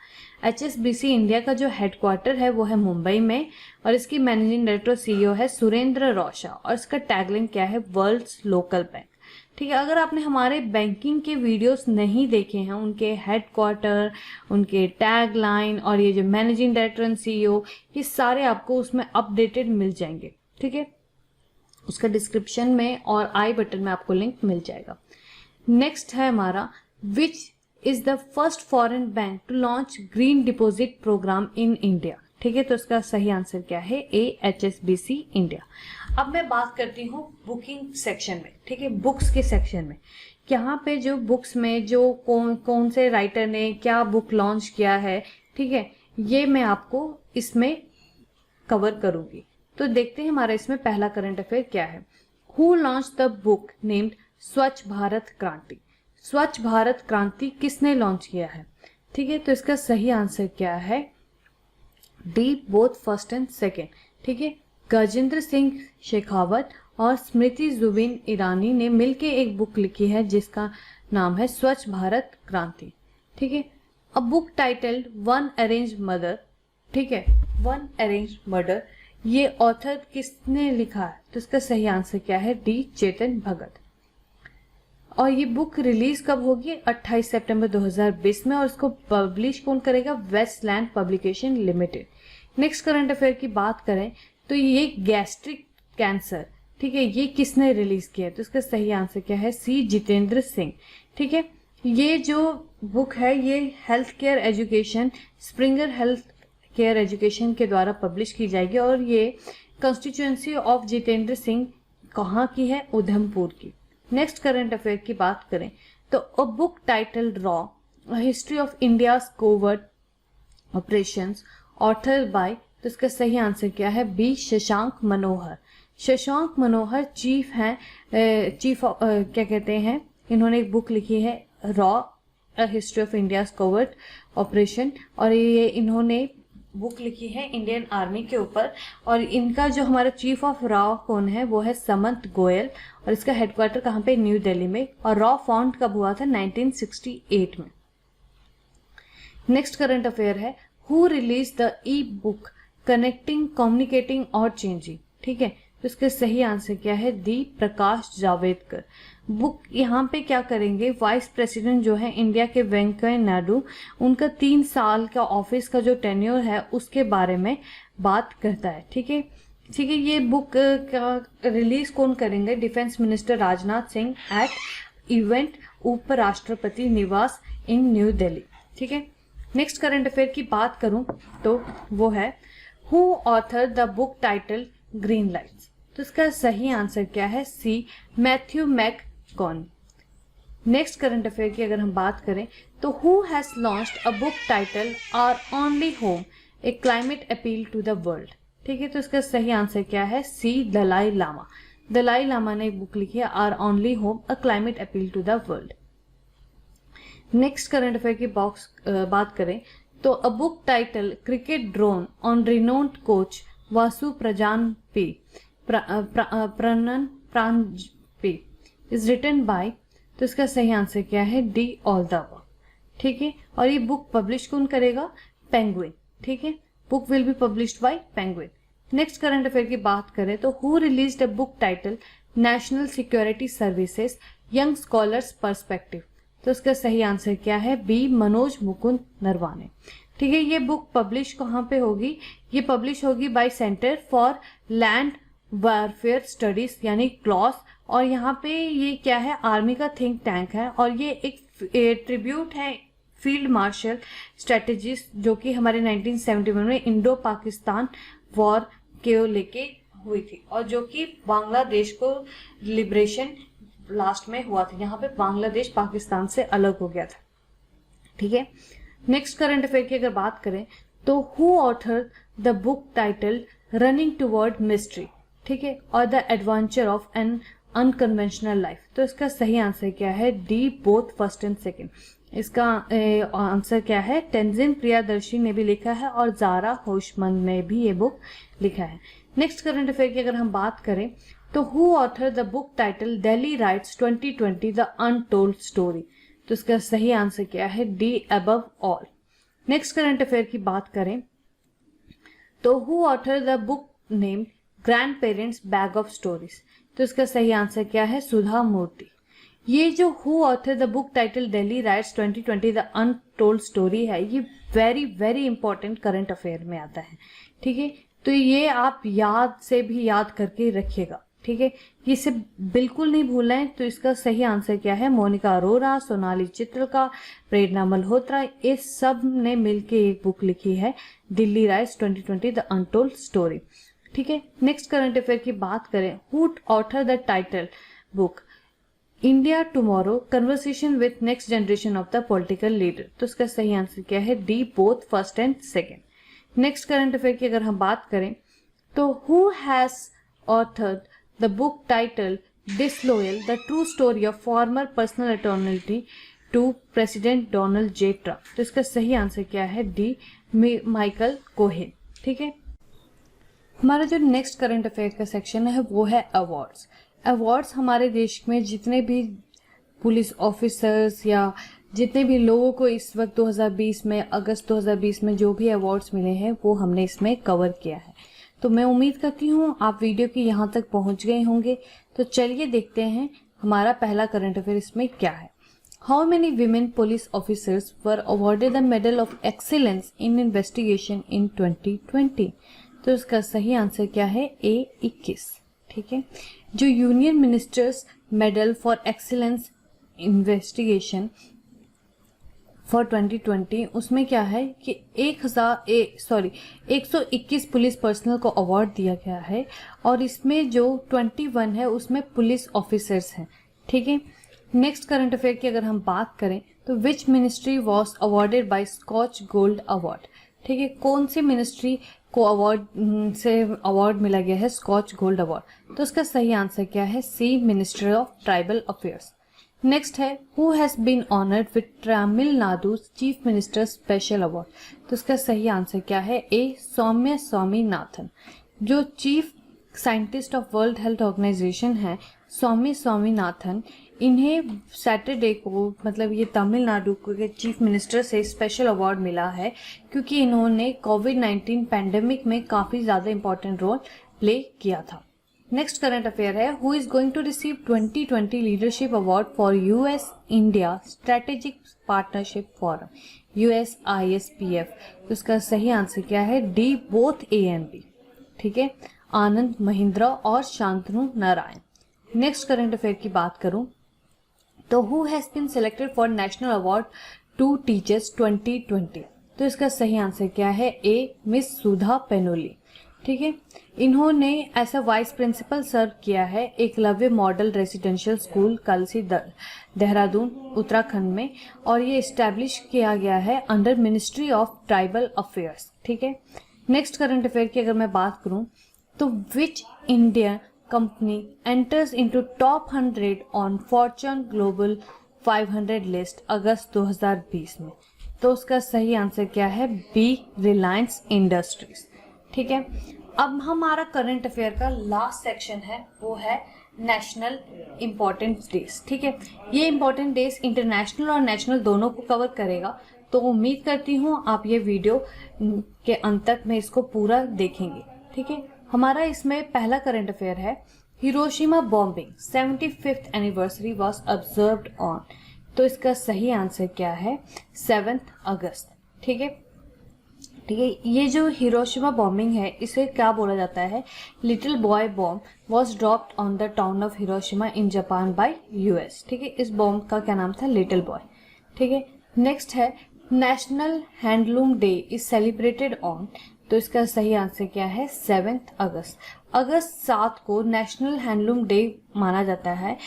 HSBC इंडिया का जो हेडक्वार्टर है वो है मुंबई में और इसकी मैनेजिंग डायरेक्टर CEO है सुरेंद्र रोशा और इसका टैगलाइन क्या है, वर्ल्ड्स लोकल बैंक। ठीक है, अगर आपने हमारे बैंकिंग के वीडियोस नहीं देखे हैं, उनके हेडक्वार्टर, उनके टैगलाइन और ये जो मैनेजिंग डायरेक्टर एंड CEO, ये सारे आपको उसमें अपडेटेड मिल जाएंगे। ठीक है, उसका डिस्क्रिप्शन में और आई बटन में आपको लिंक मिल जाएगा। नेक्स्ट है हमारा, which is the first foreign bank to launch green deposit program in India. ठीक है, तो इसका सही आंसर क्या है, HSBC इंडिया। अब मैं बात करती हूँ बुकिंग सेक्शन में। ठीक है, बुक्स के सेक्शन में यहाँ पे जो बुक्स में जो कौन से राइटर ने क्या बुक लॉन्च किया है, ठीक है, ये मैं आपको इसमें कवर करूंगी। तो देखते हैं हमारा इसमें पहला करंट अफेयर क्या है। Who launch the book named स्वच्छ भारत क्रांति। स्वच्छ भारत क्रांति किसने लॉन्च किया है। ठीक है, तो इसका सही आंसर क्या है, D, both first and second. ठीक है, गजेंद्र सिंह शेखावत और स्मृति जुबिन ईरानी ने मिलकर एक बुक लिखी है जिसका नाम है स्वच्छ भारत क्रांति। ठीक है, a book titled one arrange murder. ठीक है, वन अरेंज मर्डर, ये ऑथर किसने लिखा है, तो इसका सही आंसर क्या है, डी, चेतन भगत। और ये बुक रिलीज कब होगी, 28 सितंबर 2020 में और इसको पब्लिश कौन करेगा, Westland publication limited. Next current affair की बात करें तो ये गैस्ट्रिक कैंसर, ठीक है, ये किसने रिलीज किया, तो इसका सही आंसर क्या है, सी, जितेंद्र सिंह। ठीक है, ये जो बुक है ये health care education, Springer health care education के द्वारा पब्लिश की जाएगी और ये कॉन्स्टिट्यूएंसी ऑफ जितेंद्र सिंह कहाँ की है, उधमपुर की। नेक्स्ट करंट अफेयर की बात करें तो a book titled raw, a history of India's covert operations, author bye, तो इसका सही आंसर क्या है, बी, शशांक मनोहर। शशांक मनोहर चीफ हैं, क्या कहते हैं, इन्होंने एक बुक लिखी है raw, a history of India's covert operation, और ये इन्होंने बुक लिखी है इंडियन आर्मी के ऊपर। और इनका जो हमारा चीफ ऑफ रॉ कौन है, वो है समंत गोयल और इसका हेडक्वार्टर कहाँ पे, न्यू दिल्ली में। और रॉ फाउंड कब हुआ था, 1968 में। नेक्स्ट करंट अफेयर है, who release the E book connecting, communicating और चेंजिंग। ठीक है, तो इसका सही आंसर क्या है, दी, प्रकाश जावड़ेकर। बुक यहाँ पे क्या करेंगे, वाइस प्रेसिडेंट जो है इंडिया के वेंकैया नायडू, उनका 3 साल का ऑफिस का जो टेन्योर है उसके बारे में बात करता है। ठीक है, ठीक है, ये बुक का रिलीज कौन करेंगे, defence minister Rajnath Singh at event उपराष्ट्रपति निवास इन न्यू दिल्ली। ठीक है, नेक्स्ट करंट अफेयर की बात करूं तो वो है, who author the book title green lights, तो इसका सही आंसर क्या है, C, Matthew McConaughey. Next current affair की अगर हम बात करें तो who has launched a book title our only home, a climate appeal to the world. ठीक है, तो इसका सही आंसर क्या है, सी, दलाई लामा। दलाई लामा ने एक बुक लिखी है our only home, a climate appeal to the world. Next current affair की बात करें तो a book title cricket Drona on renowned coach Vasu Paranjape Paranjape is written by, तो इसका सही आंसर क्या है, डी, ऑल द अबव। ठीक है, और ये बुक पब्लिश कौन करेगा, पेंगुइन। ठीक है, book will be published by penguin. Next current affair की बात करें तो who released a book title national security services young scholars perspective, तो इसका सही आंसर क्या है, बी, मनोज मुकुंद नरवाने। ठीक है, ये बुक पब्लिश कहाँ पे होगी, ये पब्लिश होगी bye centre for land warfare studies यानी क्लॉस, और यहाँ पे ये क्या है, आर्मी का थिंक टैंक है और ये एक ट्रिब्यूट है फील्ड मार्शल स्ट्रेटेजिस्ट जो कि हमारे 1971 में इंडो पाकिस्तान वॉर के लेके हुई थी और जो कि बांग्लादेश को लिबरेशन लास्ट में हुआ था। यहाँ पे बांग्लादेश पाकिस्तान से अलग हो गया था। ठीक है, नेक्स्ट करंट अफेयर की अगर बात करें तो who author the book title running toward mystery, ठीक है, और the adventure of an unconventional life, तो इसका सही आंसर क्या है, D, both first and second. इसका आंसर क्या है, तेंजिन प्रियादर्शी ने भी लिखा है और जारा होशमंद ने भी ये बुक लिखा है। नेक्स्ट करंट अफेयर की अगर हम बात करें तो who author the book title Delhi riots 2020 the untold story? तो इसका सही आंसर क्या है? D above all. Next current affair की बात करें तो who author the book name grand parents bag of stories? तो इसका सही आंसर क्या है? सुधा मूर्ति। ये जो who author the book title Delhi riots 2020 the untold story है, ये very very important current affair में आता है। ठीक है, तो ये आप याद करके रखिएगा। ठीक है, ये इसे बिल्कुल नहीं भूलना है। तो इसका सही आंसर क्या है? मोनिका अरोरा, सोनाली चित्रका, प्रेरणा मल्होत्रा, ये सब ने मिलके एक बुक लिखी है Delhi riots 2020 the untold story. ठीक है, नेक्स्ट करंट अफेयर की बात करें, who author the title book India tomorrow conversation with next generation of the political leader? तो इसका सही आंसर क्या है? D both first and second. Next current affair की अगर हम बात करें तो who has authored the book title disloyal the true story of former personal attorney to president Donald J Trump? तो इसका सही आंसर क्या है? D Michael Cohen. ठीक है, हमारा जो नेक्स्ट करंट अफेयर का सेक्शन है वो है अवार्ड्स। अवार्ड्स हमारे देश में जितने भी पुलिस ऑफिसर्स या जितने भी लोगों को इस वक्त 2020 में अगस्त 2020 में जो भी अवार्ड्स मिले हैं वो हमने इसमें कवर किया है। तो मैं उम्मीद करती हूँ आप वीडियो के यहाँ तक पहुँच गए होंगे। तो चलिए देखते हैं हमारा पहला करंट अफेयर इसमें क्या है। How many women police officers were awarded the medal of excellence in investigation in 2020? तो इसका सही आंसर क्या है? ए 21। ठीक है, जो union ministers medal for excellence investigation for 2020 उसमें क्या है कि 121 पुलिस पर्सनल को अवार्ड दिया गया है और इसमें जो 21 है उसमें पुलिस ऑफिसर्स हैं। ठीक है, नेक्स्ट करंट अफेयर की अगर हम बात करें तो which ministry was awarded by Skoch gold award? ठीक है, कौन सी मिनिस्ट्री को अवार्ड मिला गया है स्कॉच गोल्ड अवार्ड? तो उसका सही आंसर क्या है? C ministry of tribal affairs. Next है who has been honoured with Tamil Nadu chief minister special award? तो उसका सही आंसर क्या है? ए सौम्या स्वामीनाथन। जो chief scientist of world health organization है सौम्या स्वामीनाथन, इन्हें सैटरडे को मतलब ये तमिलनाडु के चीफ मिनिस्टर से स्पेशल अवार्ड मिला है क्योंकि इन्होंने कोविड-19 पैंडेमिक में काफ़ी ज़्यादा इंपॉर्टेंट रोल प्ले किया था। नेक्स्ट करंट अफेयर है who is going to receive 2020 leadership award for US India strategic partnership forum USISPF? तो इसका सही आंसर क्या है? D both A and B. ठीक है, आनंद महिंद्रा और Shantanu Narayen. Next current affair की बात करूं तो who has been selected for national award to teachers 2020? तो इसका सही आंसर क्या है? A miss Sudha Penuli. ठीक है, इन्होंने ऐसा वाइस प्रिंसिपल सर्व किया है Eklavya model residential school Kalsi Dehradun Uttarakhand में और ये इस्टेब्लिश किया गया है under ministry of tribal affairs. ठीक है, नेक्स्ट करंट अफेयर की अगर मैं बात करूं तो which Indian company enters into top 100 on Fortune global 500 list अगस्त 2020 में? तो उसका सही आंसर क्या है? B Reliance Industries. ठीक है, अब हमारा करंट अफेयर का लास्ट सेक्शन है वो है नेशनल इम्पोर्टेंट डेज। ठीक है, ये इम्पोर्टेंट डेज इंटरनेशनल और नेशनल दोनों को कवर करेगा। तो उम्मीद करती हूँ आप ये वीडियो के अंत तक में इसको पूरा देखेंगे। ठीक है, हमारा इसमें पहला करंट अफेयर है Hiroshima bombing 75th anniversary was observed on? तो इसका सही आंसर क्या है? 7 अगस्त। ठीक है, ये जो हिरोशिमा बॉम्बिंग है इसे क्या बोला जाता है? Little Boy bomb was dropped on the town of Hiroshima in Japan by US। ठीक है, इस बॉम्ब का क्या नाम था? Little Boy. ठीक है, नेक्स्ट है national handloom day is celebrated on? तो इसका सही आंसर क्या है? 7 अगस्त। अगस्त 7 को नेशनल हैंडलूम डे माना जाता है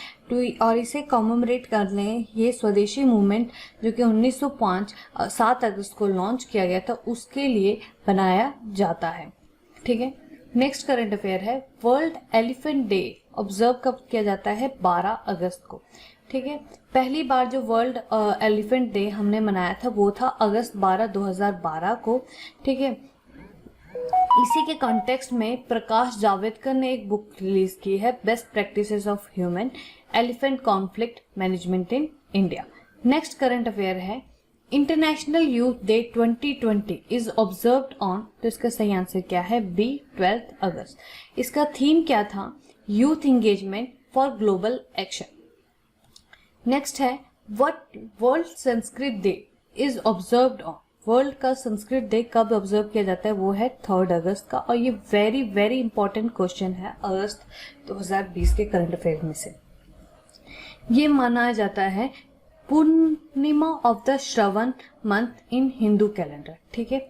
और इसे कॉमेमोरेट करने ये स्वदेशी मूवमेंट जो कि 1905 7 अगस्त को लॉन्च किया गया था उसके लिए बनाया जाता है। ठीक है, नेक्स्ट करंट अफेयर है वर्ल्ड एलिफेंट डे ऑब्जर्व कब किया जाता है? 12 अगस्त को। ठीक है, पहली बार जो वर्ल्ड एलिफेंट डे हमने मनाया था वो था अगस्त 12, 2012 को। ठीक है, इसी के कॉन्टेक्स्ट में प्रकाश जावड़ेकर ने एक बुक रिलीज की है, best practices of human elephant conflict management in India. Next current affair है, international youth day 2020 is observed on, तो इसका सही आंसर क्या है, बी 12 अगस्त। इसका थीम क्या था, youth engagement for global action. Next है, what world Sanskrit day is observed on, world का संस्कृत डे कब ऑब्जर्व किया जाता है, वो है 3 अगस्त का। और ये वेरी वेरी इंपॉर्टेंट क्वेश्चन है अगस्त 2020 के करंट अफेयर में से। ये माना जाता है Purnima of the Shravan month in Hindu calendar, ठीक है।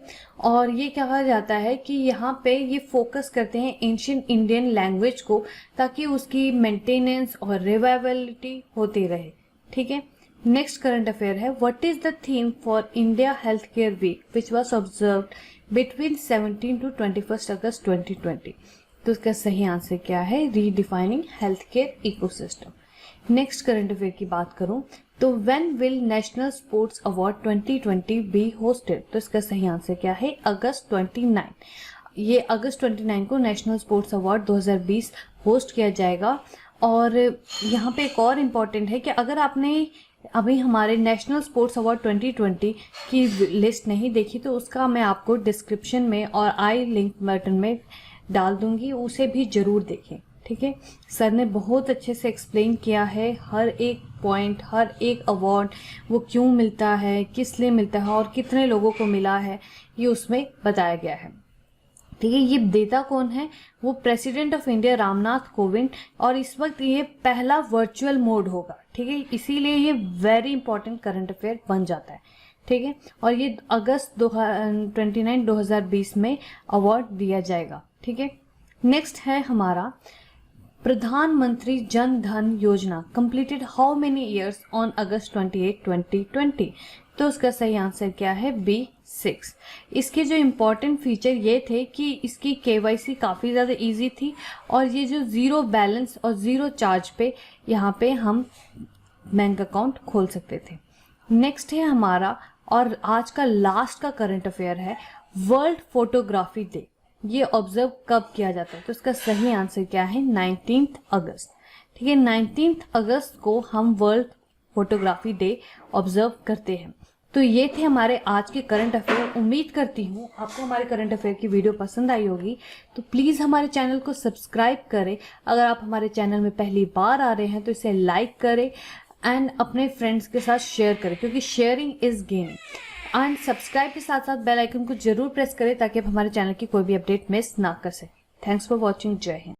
और ये कहा जाता है कि यहाँ पे ये फोकस करते हैं एंशियंट इंडियन लैंग्वेज को, ताकि उसकी मेंटेनेंस और रिवाइवलिटी होती रहे, ठीक है। नेक्स्ट करंट अफेयर है, what is the theme for India health care week which was observed between 17 to 21 August 2020। तो इसका सही आंसर क्या है, redefining health care ecosystem. Next current affair की बात करूं तो when will national sports award 2020 be hosted, तो इसका सही आंसर क्या है, अगस्त 29। ये अगस्त 29 को नेशनल स्पोर्ट्स अवार्ड 2020 होस्ट किया जाएगा। और यहाँ पे एक और इम्पॉर्टेंट है कि अगर आपने अभी हमारे नेशनल स्पोर्ट्स अवार्ड 2020 की लिस्ट नहीं देखी तो उसका मैं आपको डिस्क्रिप्शन में और आई लिंक बटन में डाल दूंगी, उसे भी जरूर देखें, ठीक है। सर ने बहुत अच्छे से एक्सप्लेन किया है, हर एक पॉइंट, हर एक अवार्ड वो क्यों मिलता है, किस लिए मिलता है और कितने लोगों को मिला है, ये उसमें बताया गया है, ठीक है। ये देता कौन है, वो president of India Ramnath Kovind. और इस वक्त ये पहला वर्चुअल मोड होगा, ठीक है, इसीलिए ये वेरी इंपॉर्टेंट करंट अफेयर बन जाता है, ठीक है। और ये अगस्त 29 2020 में अवार्ड दिया जाएगा, ठीक है। नेक्स्ट है हमारा, प्रधानमंत्री जन धन योजना completed how many years on August 28 2020, तो उसका सही आंसर क्या है, बी 6। इसके जो इम्पोर्टेंट फीचर ये थे कि इसकी KYC काफ़ी ज़्यादा इजी थी, और ये जो ज़ीरो बैलेंस और ज़ीरो चार्ज पे यहाँ पे हम बैंक अकाउंट खोल सकते थे। नेक्स्ट है हमारा, और आज का लास्ट का करंट अफेयर है, वर्ल्ड फोटोग्राफी डे ये ऑब्जर्व कब किया जाता है, तो इसका सही आंसर क्या है, 19 अगस्त, ठीक है। 19 अगस्त को हम वर्ल्ड फोटोग्राफी डे ऑब्जर्व करते हैं। तो ये थे हमारे आज के करंट अफेयर। उम्मीद करती हूँ आपको हमारे करंट अफेयर की वीडियो पसंद आई होगी, तो प्लीज़ हमारे चैनल को सब्सक्राइब करें। अगर आप हमारे चैनल में पहली बार आ रहे हैं तो इसे लाइक करें एंड अपने फ्रेंड्स के साथ शेयर करें, क्योंकि sharing is gaming. And subscribe के साथ साथ बेल आइकन को जरूर प्रेस करें ताकि आप हमारे चैनल की कोई भी अपडेट मिस ना कर सकें। Thanks for watching. जय हिंद।